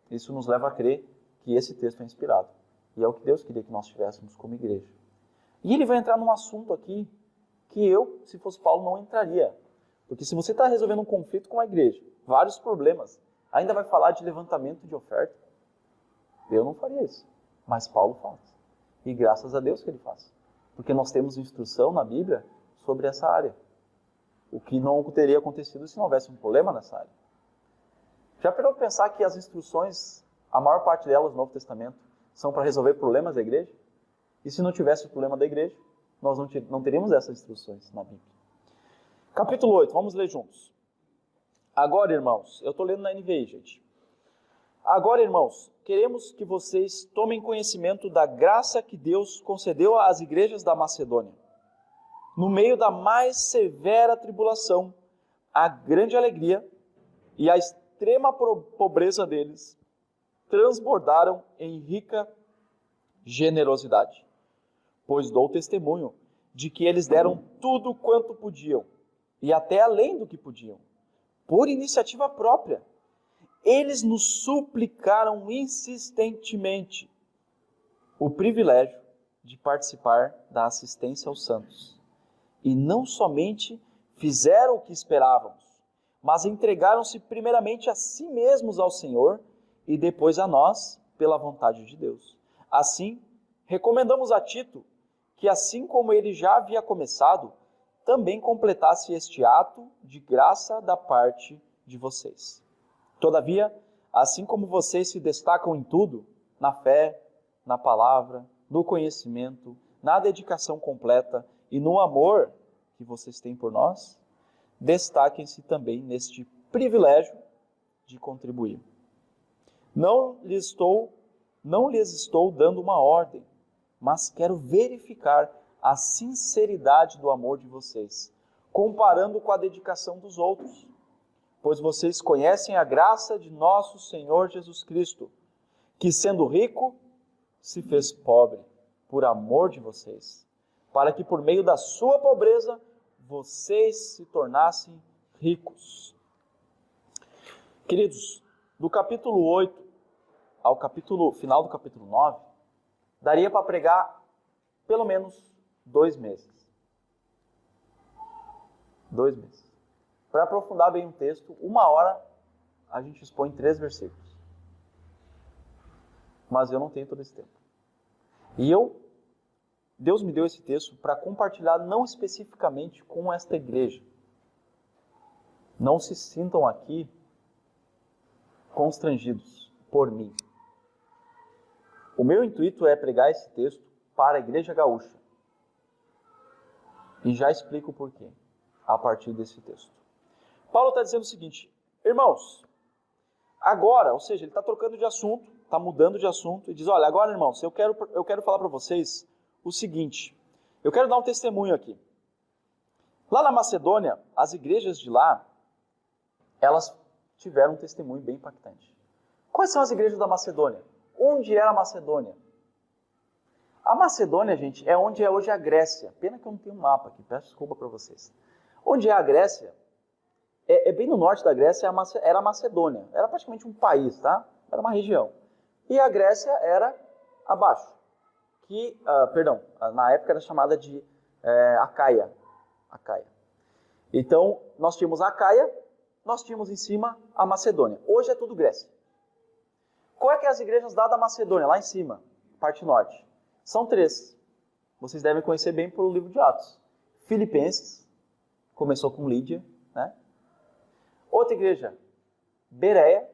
Isso nos leva a crer que esse texto é inspirado. E é o que Deus queria que nós tivéssemos como igreja. E ele vai entrar num assunto aqui que eu, se fosse Paulo, não entraria. Porque se você está resolvendo um conflito com a igreja, vários problemas, ainda vai falar de levantamento de oferta, eu não faria isso. Mas Paulo faz. E graças a Deus que ele faz. Porque nós temos instrução na Bíblia sobre essa área. O que não teria acontecido se não houvesse um problema nessa área. Já parou para pensar que as instruções, a maior parte delas no Novo Testamento, são para resolver problemas da igreja? E se não tivesse o problema da igreja, nós não teríamos essas instruções na Bíblia. Capítulo 8, vamos ler juntos. Agora, irmãos, eu estou lendo na NVI, gente. Agora, irmãos, queremos que vocês tomem conhecimento da graça que Deus concedeu às igrejas da Macedônia. No meio da mais severa tribulação, a grande alegria e a extrema pobreza deles transbordaram em rica generosidade. Pois dou testemunho de que eles deram tudo quanto podiam, e até além do que podiam, por iniciativa própria. Eles nos suplicaram insistentemente o privilégio de participar da assistência aos santos. E não somente fizeram o que esperávamos, mas entregaram-se primeiramente a si mesmos ao Senhor e depois a nós pela vontade de Deus. Assim, recomendamos a Tito que, assim como ele já havia começado, também completasse este ato de graça da parte de vocês. Todavia, assim como vocês se destacam em tudo, na fé, na palavra, no conhecimento, na dedicação completa e no amor que vocês têm por nós, destaquem-se também neste privilégio de contribuir. Não lhes estou dando uma ordem, mas quero verificar a sinceridade do amor de vocês, comparando com a dedicação dos outros. Pois vocês conhecem a graça de nosso Senhor Jesus Cristo, que sendo rico, se fez pobre, por amor de vocês, para que por meio da sua pobreza, vocês se tornassem ricos. Queridos, do capítulo 8 ao final do capítulo 9, daria para pregar pelo menos 2 meses. 2 meses. Para aprofundar bem o texto, 1 hora a gente expõe 3 versículos. Mas eu não tenho todo esse tempo. E Deus me deu esse texto para compartilhar não especificamente com esta igreja. Não se sintam aqui constrangidos por mim. O meu intuito é pregar esse texto para a Igreja Gaúcha. E já explico o porquê, a partir desse texto. Paulo está dizendo o seguinte: irmãos, agora, ou seja, ele está trocando de assunto, está mudando de assunto, e diz, olha, agora, irmãos, eu quero falar para vocês o seguinte, eu quero dar um testemunho aqui. Lá na Macedônia, as igrejas de lá, elas tiveram um testemunho bem impactante. Quais são as igrejas da Macedônia? Onde era a Macedônia? A Macedônia, gente, é onde é hoje a Grécia. Pena que eu não tenho um mapa aqui, peço desculpa para vocês. Onde é a Grécia? É bem no norte da Grécia, era a Macedônia. Era praticamente um país, tá? Era uma região. E a Grécia era abaixo. Na época era chamada de Acaia. Então, nós tínhamos a Acaia, nós tínhamos em cima a Macedônia. Hoje é tudo Grécia. Qual é que é as igrejas da Macedônia? Lá em cima, parte norte. São 3. Vocês devem conhecer bem pelo livro de Atos. Filipenses, começou com Lídia, né? Outra igreja, Bereia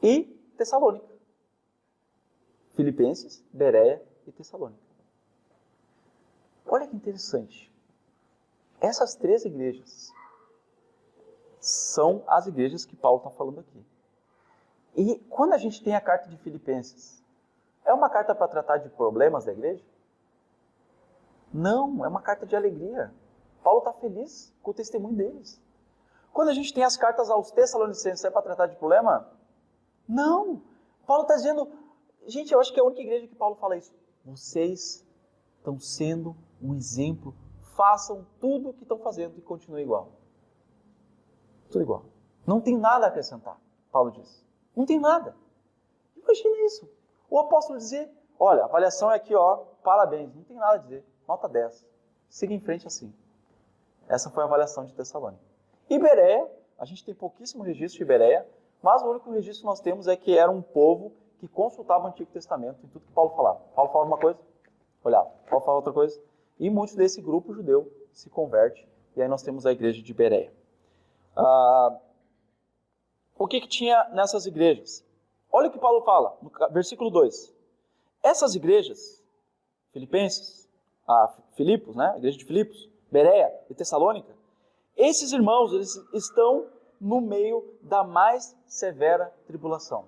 e Tessalônica. Filipenses, Bereia e Tessalônica. Olha que interessante. Essas 3 igrejas são as igrejas que Paulo está falando aqui. E quando a gente tem a carta de Filipenses, é uma carta para tratar de problemas da igreja? Não, é uma carta de alegria. Paulo está feliz com o testemunho deles. Quando a gente tem as cartas aos Tessalonicenses, é para tratar de problema? Não. Paulo está dizendo, gente, eu acho que é a única igreja que Paulo fala isso. Vocês estão sendo um exemplo, façam tudo o que estão fazendo e continuem igual. Tudo igual. Não tem nada a acrescentar, Paulo diz. Não tem nada. Imagina isso. O apóstolo dizer, olha, a avaliação é aqui, ó, parabéns, não tem nada a dizer, nota 10. siga em frente assim. Essa foi a avaliação de Tessalônica. E Bereia, a gente tem pouquíssimo registro de Bereia, mas o único registro que nós temos é que era um povo que consultava o Antigo Testamento em tudo que Paulo falava. Paulo falava uma coisa, olhava. Paulo falava outra coisa. E muito desse grupo judeu se converte. E aí nós temos a igreja de Bereia. O que tinha nessas igrejas? Olha o que Paulo fala, no versículo 2. Essas igrejas, Filipenses, Filipos, né? A igreja de Filipos, Bereia e Tessalônica, esses irmãos, eles estão no meio da mais severa tribulação.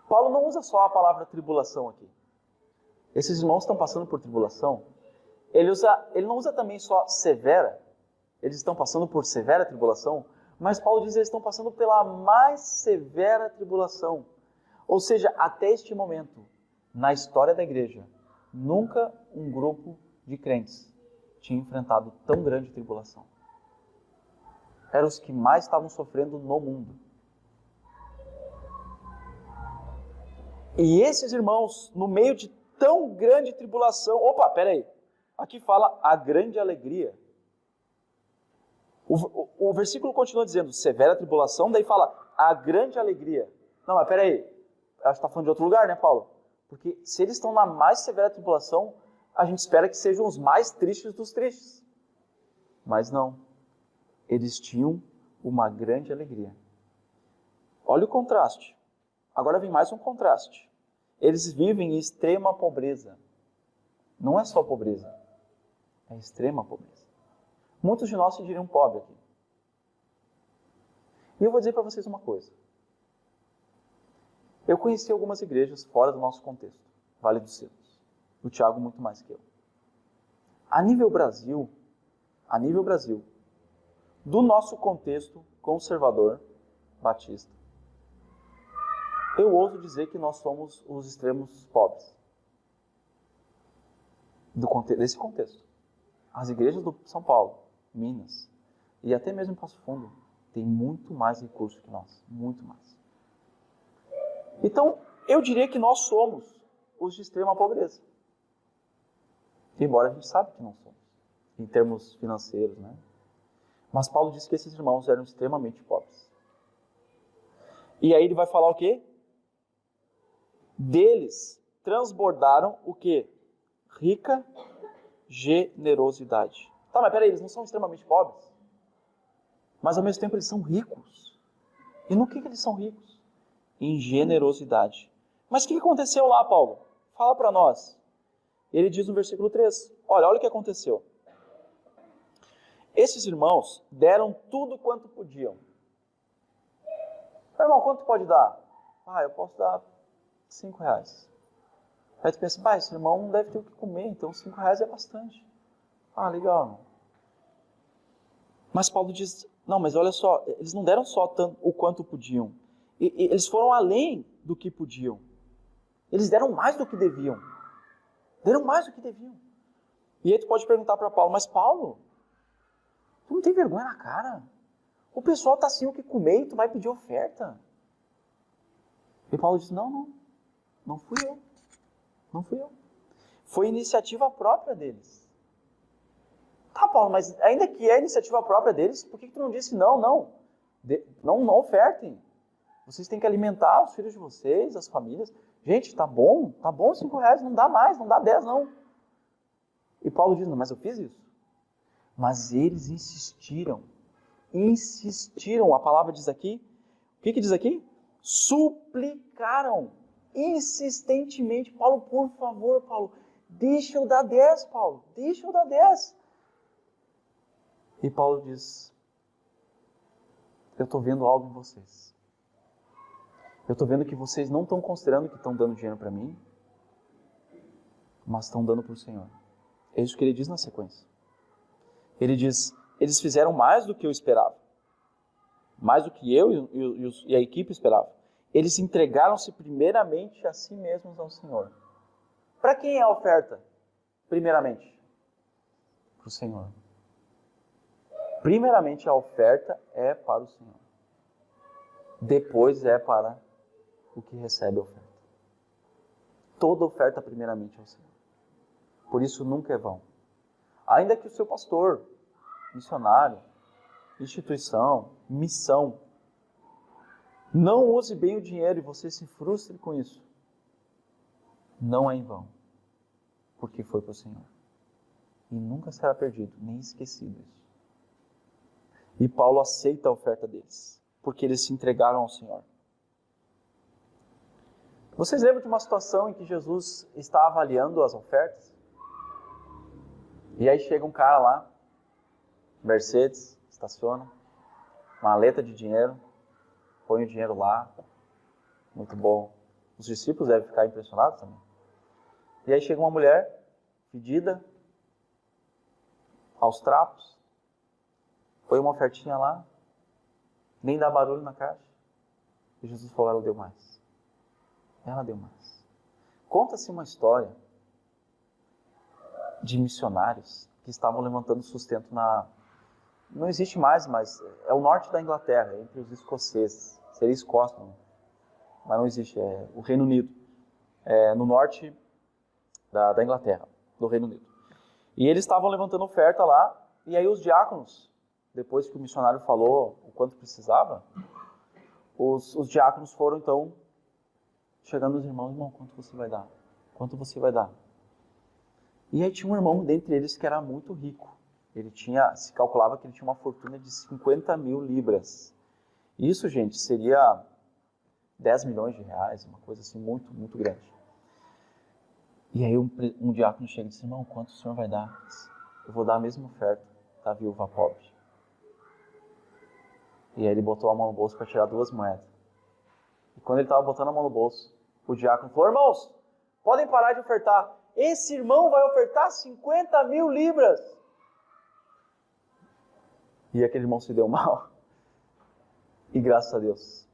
Paulo não usa só a palavra tribulação aqui. Esses irmãos estão passando por tribulação. Ele não usa também só severa. Eles estão passando por severa tribulação, mas Paulo diz que eles estão passando pela mais severa tribulação. Ou seja, até este momento, na história da igreja, nunca um grupo de crentes tinha enfrentado tão grande tribulação. Eram os que mais estavam sofrendo no mundo. E esses irmãos, no meio de tão grande tribulação... Opa, peraí. Aqui fala a grande alegria. O versículo continua dizendo severa tribulação, daí fala a grande alegria. Não, mas peraí. Acho que está falando de outro lugar, né, Paulo? Porque se eles estão na mais severa tribulação, a gente espera que sejam os mais tristes dos tristes. Mas não. Eles tinham uma grande alegria. Olha o contraste. Agora vem mais um contraste. Eles vivem em extrema pobreza. Não é só pobreza. É extrema pobreza. Muitos de nós se diriam pobre aqui. E eu vou dizer para vocês uma coisa. Eu conheci algumas igrejas fora do nosso contexto. Vale dos Sinos. O Tiago muito mais que eu. A nível Brasil, do nosso contexto conservador, batista, eu ouso dizer que nós somos os extremos pobres. Desse contexto. As igrejas do São Paulo, Minas, e até mesmo em Passo Fundo, têm muito mais recursos que nós. Muito mais. Então, eu diria que nós somos os de extrema pobreza. Embora a gente sabe que não somos, em termos financeiros, né? Mas Paulo disse que esses irmãos eram extremamente pobres. E aí ele vai falar o quê? Deles transbordaram o quê? Rica generosidade. Tá, mas peraí, eles não são extremamente pobres? Mas ao mesmo tempo eles são ricos. E no que eles são ricos? Em generosidade. Mas o que aconteceu lá, Paulo? Fala para nós. Ele diz no versículo 3. Olha o que aconteceu. Esses irmãos deram tudo quanto podiam. Irmão, quanto pode dar? Eu posso dar 5 reais. Aí tu pensa, esse irmão não deve ter o que comer, então 5 reais é bastante. Legal, irmão. Mas Paulo diz, não, mas olha só, eles não deram só o quanto podiam. Eles foram além do que podiam. Eles deram mais do que deviam. Deram mais do que deviam. E aí tu pode perguntar para Paulo, mas Paulo, tu não tem vergonha na cara? O pessoal está sem o que comer e tu vai pedir oferta. E Paulo diz, não fui eu. Não fui eu. Foi iniciativa própria deles. Tá, Paulo, mas ainda que é iniciativa própria deles, por que tu não disse não ofertem? Vocês têm que alimentar os filhos de vocês, as famílias. Gente, tá bom 5 reais, não dá mais, não dá 10 não. E Paulo diz, não, mas eu fiz isso. Mas eles insistiram, a palavra diz aqui, o que diz aqui? Suplicaram insistentemente, Paulo, por favor, Paulo, deixa eu dar 10, Paulo, deixa eu dar 10. E Paulo diz, eu estou vendo algo em vocês. Eu estou vendo que vocês não estão considerando que estão dando dinheiro para mim, mas estão dando para o Senhor. É isso que ele diz na sequência. Ele diz, eles fizeram mais do que eu esperava. Mais do que eu e a equipe esperava. Eles entregaram-se primeiramente a si mesmos ao Senhor. Para quem é a oferta? Primeiramente, para o Senhor. Primeiramente a oferta é para o Senhor. Depois é para o que recebe a oferta. Toda oferta primeiramente é ao Senhor. Por isso nunca é vão. Ainda que o seu pastor, missionário, instituição, missão, não use bem o dinheiro e você se frustre com isso, não é em vão, porque foi para o Senhor. E nunca será perdido, nem esquecido isso. E Paulo aceita a oferta deles, porque eles se entregaram ao Senhor. Vocês lembram de uma situação em que Jesus está avaliando as ofertas? E aí chega um cara lá, Mercedes, estaciona, maleta de dinheiro, põe o dinheiro lá, muito bom. Os discípulos devem ficar impressionados também. E aí chega uma mulher, fedida, aos trapos, põe uma ofertinha lá, nem dá barulho na caixa. E Jesus falou, ela deu mais. Ela deu mais. Conta-se uma história de missionários que estavam levantando sustento não existe mais, mas é o norte da Inglaterra, entre os escoceses. Seria Escócia, né? Mas não existe, é o Reino Unido. É no norte da Inglaterra, do Reino Unido. E eles estavam levantando oferta lá, e aí os diáconos, depois que o missionário falou o quanto precisava, os diáconos foram então chegando nos irmãos, irmão, quanto você vai dar? Quanto você vai dar? E aí tinha um irmão dentre eles que era muito rico. Se calculava que ele tinha uma fortuna de 50 mil libras. Isso, gente, seria 10 milhões de reais, uma coisa assim muito, muito grande. E aí um diácono chega e diz, irmão, quanto o senhor vai dar? Eu vou dar a mesma oferta da viúva pobre. E aí ele botou a mão no bolso para tirar 2 moedas. E quando ele estava botando a mão no bolso, o diácono falou, irmãos, podem parar de ofertar. Esse irmão vai ofertar 50 mil libras. E aquele irmão se deu mal. E graças a Deus.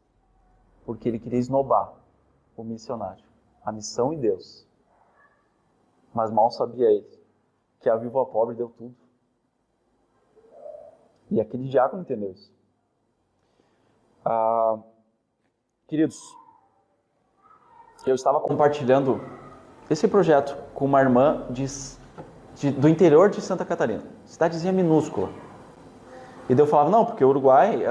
Porque ele queria esnobar o missionário. A missão em Deus. Mas mal sabia ele que a viúva pobre deu tudo. E aquele diácono entendeu isso. Queridos, eu estava compartilhando esse projeto com uma irmã do interior de Santa Catarina, cidadezinha minúscula. E daí eu falava, não, porque o Uruguai,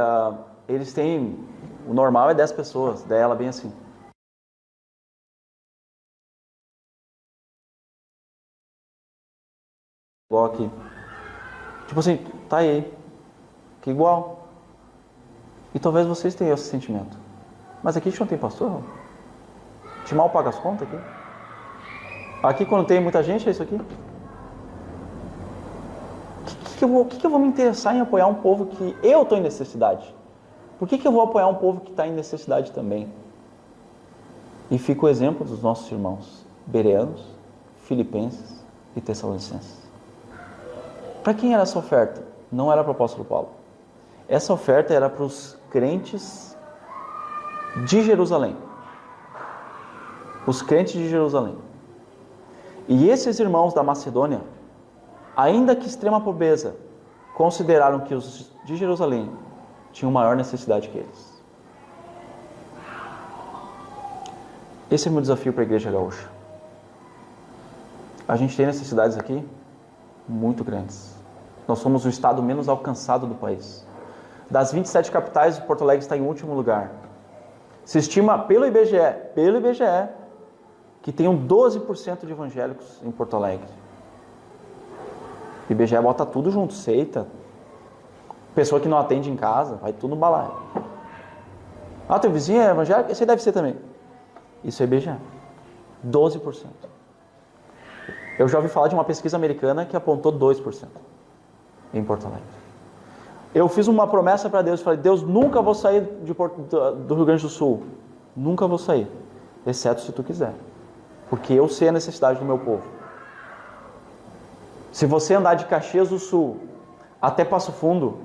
eles têm, o normal é 10 pessoas, daí ela bem assim. Igual aqui. Tipo assim, tá aí, que igual. E talvez vocês tenham esse sentimento. Mas aqui a gente não tem pastor? A gente mal paga as contas aqui? Aqui quando tem muita gente, é isso aqui? O que eu vou me interessar em apoiar um povo que eu estou em necessidade? Por que eu vou apoiar um povo que está em necessidade também? E fica o exemplo dos nossos irmãos bereanos, filipenses e tessalonicenses. Para quem era essa oferta? Não era para o apóstolo Paulo. Essa oferta era para os crentes de Jerusalém. Os crentes de Jerusalém. E esses irmãos da Macedônia, ainda que extrema pobreza, consideraram que os de Jerusalém tinham maior necessidade que eles. Esse é o meu desafio para a Igreja Gaúcha. A gente tem necessidades aqui muito grandes. Nós somos o estado menos alcançado do país. Das 27 capitais, Porto Alegre está em último lugar. Se estima pelo IBGE, que tenham 12% de evangélicos em Porto Alegre. O IBGE bota tudo junto, seita, pessoa que não atende em casa, vai tudo no balaio. Teu vizinho é evangélico? Esse aí deve ser também. Isso é IBGE. 12%. Eu já ouvi falar de uma pesquisa americana que apontou 2% em Porto Alegre. Eu fiz uma promessa para Deus, falei, Deus, nunca vou sair do Rio Grande do Sul. Nunca vou sair, exceto se tu quiser. Porque eu sei a necessidade do meu povo. Se você andar de Caxias do Sul até Passo Fundo,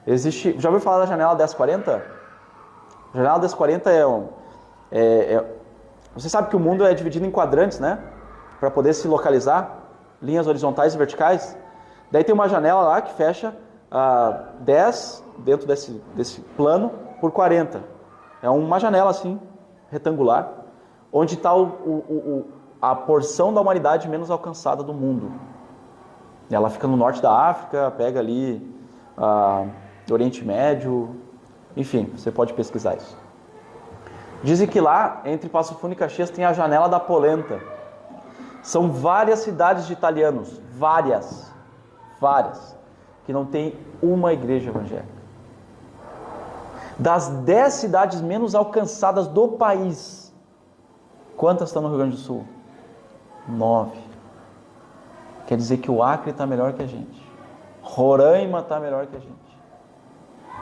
existe... Já ouviu falar da janela 1040? A janela 1040 você sabe que o mundo é dividido em quadrantes, né? Para poder se localizar, linhas horizontais e verticais. Daí tem uma janela lá que fecha 10 dentro desse plano por 40. É uma janela assim, retangular, onde está a porção da humanidade menos alcançada do mundo. Ela fica no norte da África, pega ali do Oriente Médio, enfim, você pode pesquisar isso. Dizem que lá, entre Passo Fundo e Caxias, tem a Janela da Polenta. São várias cidades de italianos, várias, que não tem uma igreja evangélica. Das 10 cidades menos alcançadas do país, quantas estão no Rio Grande do Sul? 9. Quer dizer que o Acre está melhor que a gente. Roraima está melhor que a gente.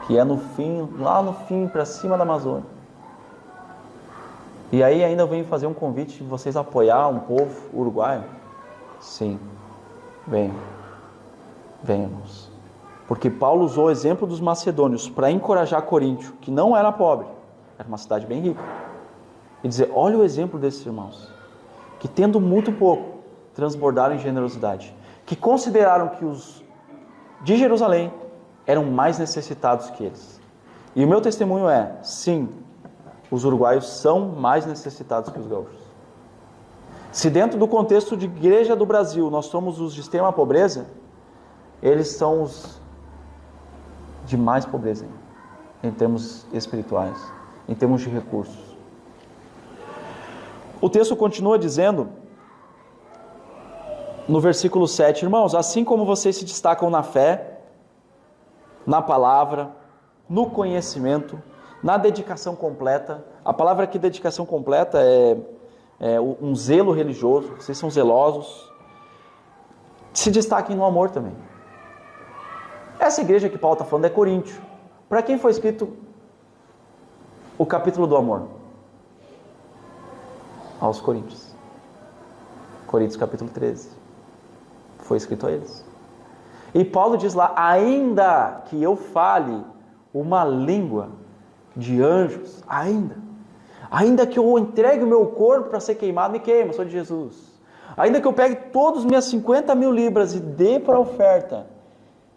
Que é no fim, lá no fim, para cima da Amazônia. E aí ainda eu venho fazer um convite de vocês apoiar um povo uruguaio. Sim, venham, irmãos. Porque Paulo usou o exemplo dos macedônios para encorajar Coríntio, que não era pobre, era uma cidade bem rica. E dizer, olha o exemplo desses irmãos, que tendo muito pouco, transbordaram em generosidade. Que consideraram que os de Jerusalém eram mais necessitados que eles. E o meu testemunho é, sim, os uruguaios são mais necessitados que os gaúchos. Se dentro do contexto de igreja do Brasil nós somos os de extrema pobreza, eles são os de mais pobreza em termos espirituais, em termos de recursos. O texto continua dizendo, no versículo 7, irmãos, assim como vocês se destacam na fé, na palavra, no conhecimento, na dedicação completa. A palavra aqui, dedicação completa, é um zelo religioso. Vocês são zelosos. Se destaquem no amor também. Essa igreja que Paulo está falando é Coríntio. Para quem foi escrito o capítulo do amor? Aos Coríntios. Coríntios capítulo 13. Foi escrito a eles. E Paulo diz lá, ainda que eu fale uma língua de anjos, ainda que eu entregue o meu corpo para ser queimado, me queima, sou de Jesus. Ainda que eu pegue todas as minhas 50 mil libras e dê para a oferta,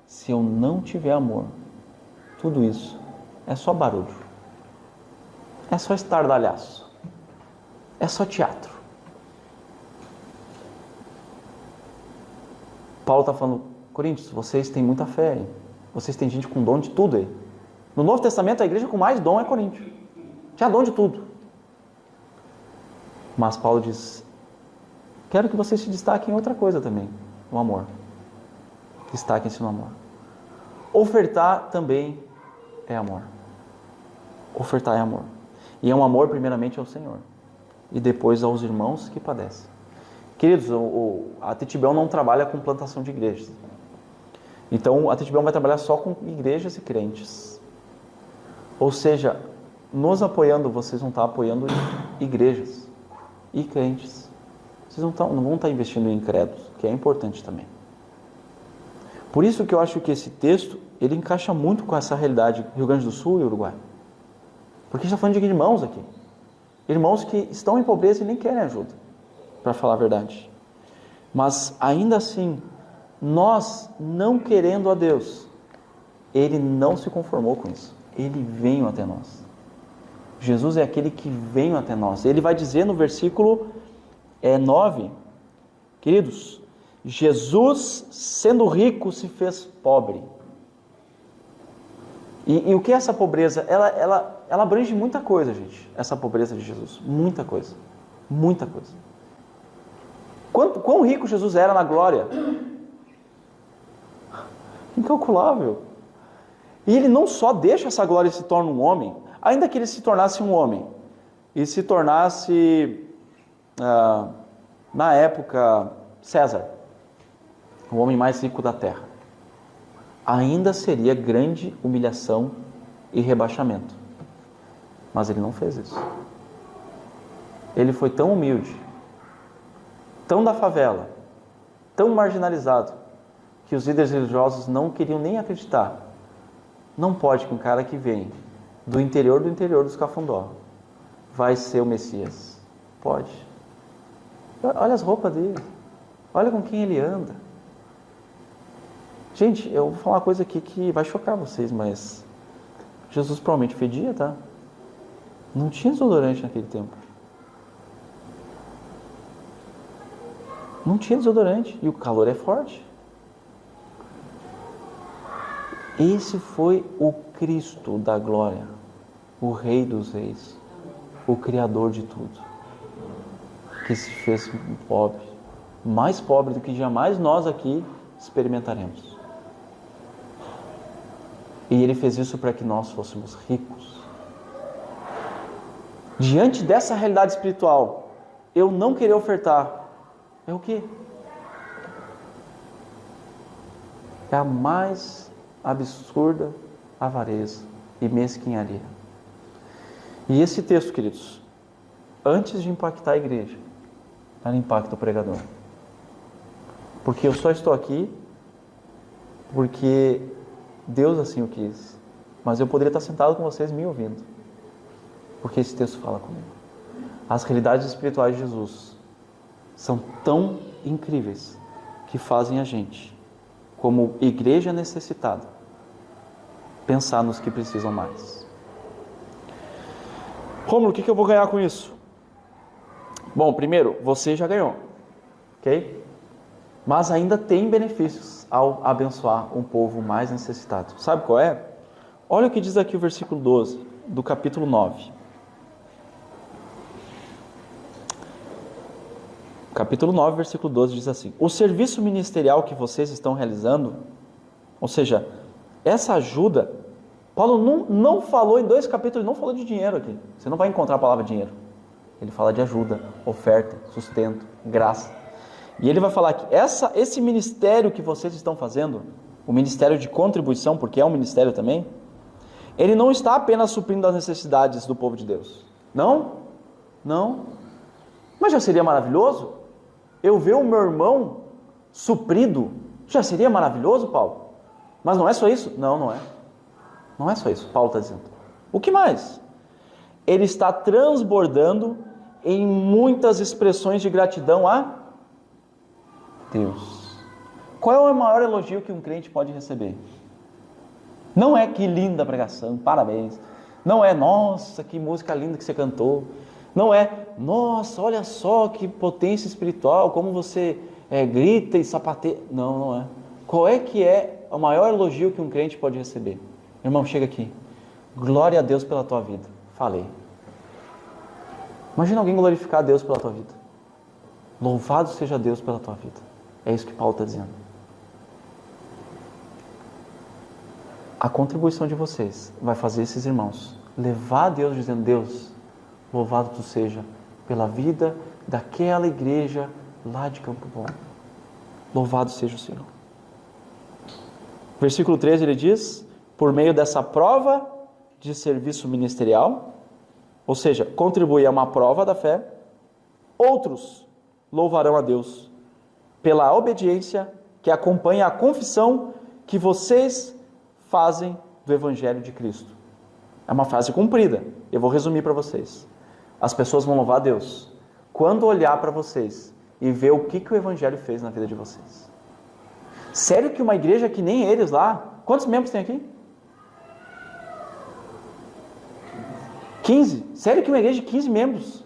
se eu não tiver amor, tudo isso é só barulho, é só estardalhaço, é só teatro. Paulo está falando, Coríntios, vocês têm muita fé, hein? Vocês têm gente com dom de tudo aí. No Novo Testamento, a igreja com mais dom é Coríntio. Tinha dom de tudo. Mas Paulo diz, quero que vocês se destaquem em outra coisa também, o amor. Destaquem-se no amor. Ofertar também é amor. Ofertar é amor. E é um amor primeiramente ao Senhor. E depois aos irmãos que padecem. Queridos, a Tetibel não trabalha com plantação de igrejas. Então, a Tetibel vai trabalhar só com igrejas e crentes. Ou seja, nos apoiando, vocês vão estar apoiando igrejas e crentes. Vocês não vão estar investindo em incrédulos, que é importante também. Por isso que eu acho que esse texto, ele encaixa muito com essa realidade Rio Grande do Sul e Uruguai. Porque a gente está falando de irmãos aqui. Irmãos que estão em pobreza e nem querem ajuda, para falar a verdade. Mas, ainda assim, nós não querendo a Deus, Ele não se conformou com isso. Ele veio até nós. Jesus é aquele que veio até nós. Ele vai dizer no versículo 9, queridos, Jesus, sendo rico, se fez pobre. E o que é essa pobreza? Ela abrange muita coisa, gente. Essa pobreza de Jesus. Muita coisa. Muita coisa. Quão rico Jesus era na glória? Incalculável. E ele não só deixa essa glória e se torna um homem, ainda que ele se tornasse um homem, e se tornasse, na época, César, o homem mais rico da terra, ainda seria grande humilhação e rebaixamento. Mas ele não fez isso. Ele foi tão humilde, tão da favela, tão marginalizado, que os líderes religiosos não queriam nem acreditar. Não pode que um cara que vem do interior dos Cafundó vai ser o Messias. Pode. Olha as roupas dele. Olha com quem ele anda. Gente, eu vou falar uma coisa aqui que vai chocar vocês, mas Jesus provavelmente fedia, tá? Não tinha desodorante naquele tempo. Não tinha desodorante. E o calor é forte. Esse foi o Cristo da glória, o Rei dos Reis, o Criador de tudo, que se fez pobre, mais pobre do que jamais nós aqui experimentaremos. E Ele fez isso para que nós fôssemos ricos. Diante dessa realidade espiritual, eu não querer ofertar, é o quê? É a mais absurda avareza e mesquinharia. E esse texto, queridos, antes de impactar a igreja, ela impacta o pregador. Porque eu só estou aqui porque Deus assim o quis. Mas eu poderia estar sentado com vocês me ouvindo. Porque esse texto fala comigo. As realidades espirituais de Jesus são tão incríveis que fazem a gente, como igreja necessitada, pensar nos que precisam mais. Rômulo, o que eu vou ganhar com isso? Bom, primeiro, você já ganhou, ok? Mas ainda tem benefícios ao abençoar um povo mais necessitado. Sabe qual é? Olha o que diz aqui o versículo 12 do capítulo 9. Capítulo 9, versículo 12 diz assim: o serviço ministerial que vocês estão realizando, ou seja, essa ajuda, Paulo não falou em 2 capítulos, ele não falou de dinheiro aqui. Você não vai encontrar a palavra dinheiro. Ele fala de ajuda, oferta, sustento, graça. E ele vai falar que esse ministério que vocês estão fazendo, o ministério de contribuição, porque é um ministério também, ele não está apenas suprindo as necessidades do povo de Deus. Não. Mas já seria maravilhoso eu ver o meu irmão suprido. Já seria maravilhoso, Paulo? Mas não é só isso? Não é. Não é só isso, Paulo está dizendo. O que mais? Ele está transbordando em muitas expressões de gratidão a Deus. Qual é o maior elogio que um crente pode receber? Não é que linda pregação, parabéns. Não é, nossa, que música linda que você cantou. Não é, nossa, olha só que potência espiritual, como você grita e sapateia. Não é. Qual é que é o maior elogio que um crente pode receber? Irmão, chega aqui. Glória a Deus pela tua vida. Falei. Imagina alguém glorificar a Deus pela tua vida. Louvado seja Deus pela tua vida. É isso que Paulo está dizendo. A contribuição de vocês vai fazer esses irmãos levar a Deus dizendo: Deus, louvado tu seja pela vida daquela igreja lá de Campo Bom. Louvado seja o Senhor. Versículo 13 ele diz: por meio dessa prova de serviço ministerial, ou seja, contribuir a uma prova da fé, outros louvarão a Deus pela obediência que acompanha a confissão que vocês fazem do Evangelho de Cristo. É uma frase comprida, eu vou resumir para vocês. As pessoas vão louvar a Deus quando olhar para vocês e ver o que o Evangelho fez na vida de vocês. Sério que uma igreja que nem eles lá, quantos membros tem aqui? 15. Sério que uma igreja de 15 membros,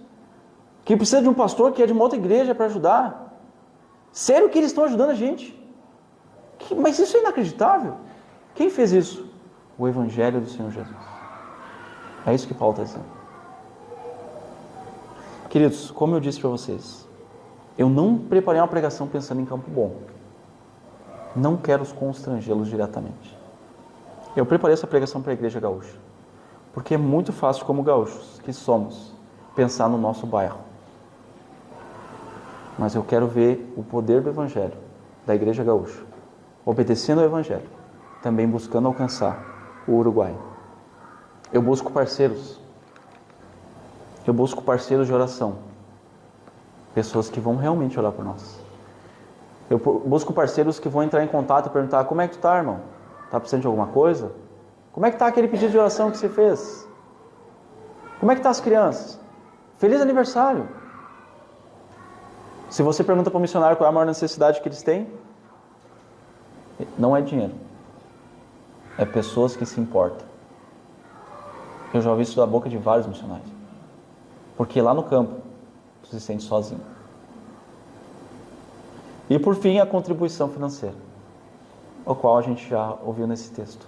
que precisa de um pastor que é de uma outra igreja para ajudar? Sério que eles estão ajudando a gente? Mas isso é inacreditável. Quem fez isso? O Evangelho do Senhor Jesus. É isso que Paulo está dizendo. Queridos, como eu disse para vocês, eu não preparei uma pregação pensando em Campo Bom. Não quero constrangê-los diretamente. Eu preparei essa pregação para a Igreja Gaúcha, porque é muito fácil, como gaúchos que somos, pensar no nosso bairro. Mas eu quero ver o poder do Evangelho da Igreja Gaúcha, obedecendo ao Evangelho, também buscando alcançar o Uruguai. Eu busco parceiros. Eu busco parceiros de oração. Pessoas que vão realmente orar por nós. Eu busco parceiros que vão entrar em contato e perguntar: como é que tu está, irmão? Está precisando de alguma coisa? Como é que está aquele pedido de oração que você fez? Como é que estão as crianças? Feliz aniversário! Se você pergunta para o missionário qual é a maior necessidade que eles têm, não é dinheiro. É pessoas que se importam. Eu já ouvi isso da boca de vários missionários. Porque lá no campo, você se sente sozinho. E por fim, a contribuição financeira, o qual a gente já ouviu nesse texto.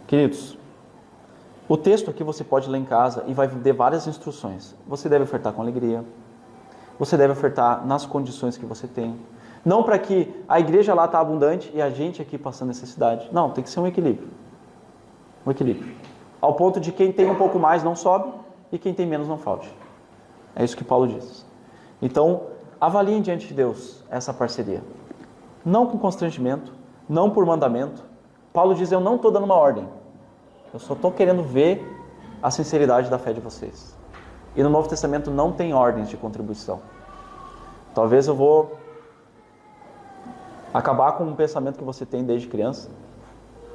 Queridos, o texto aqui você pode ler em casa e vai ter várias instruções. Você deve ofertar com alegria. Você deve ofertar nas condições que você tem. Não para que a igreja lá está abundante e a gente aqui passando necessidade. Não, tem que ser um equilíbrio. Um equilíbrio. Ao ponto de quem tem um pouco mais não sobe e quem tem menos não falte. É isso que Paulo diz. Então, avaliem diante de Deus essa parceria. Não com constrangimento, não por mandamento. Paulo diz, eu não estou dando uma ordem. Eu só estou querendo ver a sinceridade da fé de vocês. E no Novo Testamento não tem ordens de contribuição. Talvez eu vou acabar com um pensamento que você tem desde criança,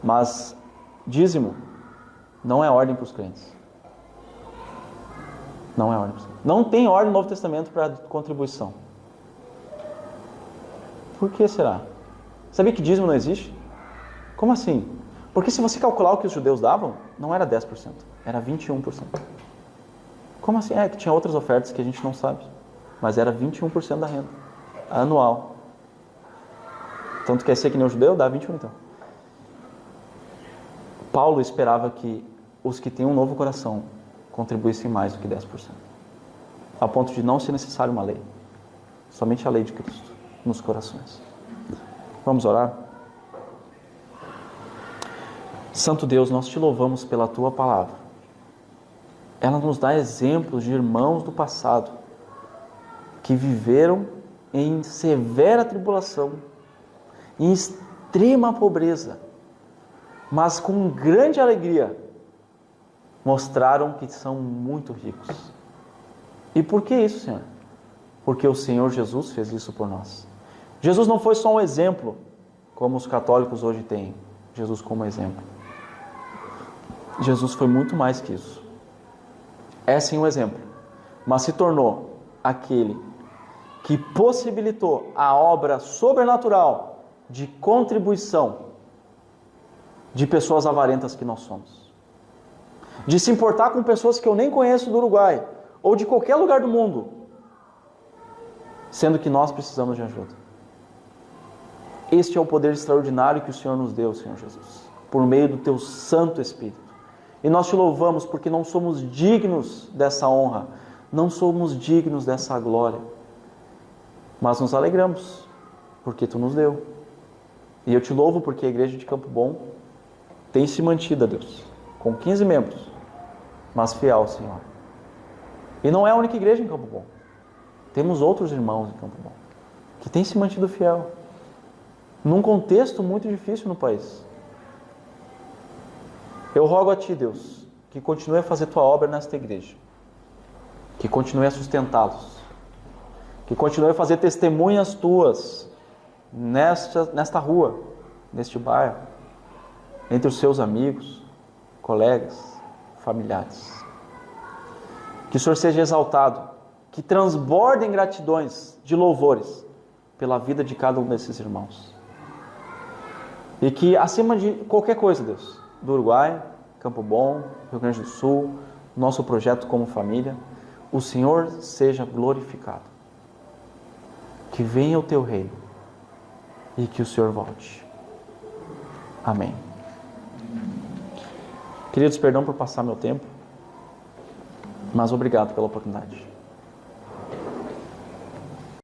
mas dízimo não é ordem para os crentes. Não é ordem para os crentes. Não tem ordem no Novo Testamento para contribuição. Por que será? Sabia que dízimo não existe? Como assim? Porque se você calcular o que os judeus davam, não era 10%, era 21%. Como assim? É que tinha outras ofertas que a gente não sabe, mas era 21% da renda anual. Então tu quer ser que nem o judeu? Dá 21 então. Paulo esperava que os que têm um novo coração contribuíssem mais do que 10%. A ponto de não ser necessário uma lei. Somente a lei de Cristo nos corações. Vamos orar? Santo Deus, nós te louvamos pela Tua palavra. Ela nos dá exemplos de irmãos do passado que viveram em severa tribulação, em extrema pobreza, mas com grande alegria mostraram que são muito ricos. E por que isso, Senhor? Porque o Senhor Jesus fez isso por nós. Jesus não foi só um exemplo, como os católicos hoje têm Jesus como exemplo. Jesus foi muito mais que isso. É sim um exemplo, mas se tornou aquele que possibilitou a obra sobrenatural de contribuição de pessoas avarentas que nós somos. De se importar com pessoas que eu nem conheço do Uruguai, ou de qualquer lugar do mundo, sendo que nós precisamos de ajuda. Este é o poder extraordinário que o Senhor nos deu, Senhor Jesus, por meio do Teu Santo Espírito. E nós te louvamos porque não somos dignos dessa honra, não somos dignos dessa glória, mas nos alegramos porque Tu nos deu. E eu te louvo porque a igreja de Campo Bom tem se mantido, Deus, com 15 membros, mas fiel, Senhor. E não é a única igreja em Campo Bom. Temos outros irmãos em Campo Bom que têm se mantido fiel, num contexto muito difícil no país. Eu rogo a Ti, Deus, que continue a fazer Tua obra nesta igreja, que continue a sustentá-los, que continue a fazer testemunhas Tuas nesta rua, neste bairro, entre os Seus amigos, colegas, familiares. Que o Senhor seja exaltado, que transbordem gratidões de louvores pela vida de cada um desses irmãos. E que, acima de qualquer coisa, Deus, do Uruguai, Campo Bom, Rio Grande do Sul, nosso projeto como família, o Senhor seja glorificado. Que venha o Teu reino e que o Senhor volte. Amém. Queridos, perdão por passar meu tempo, mas obrigado pela oportunidade.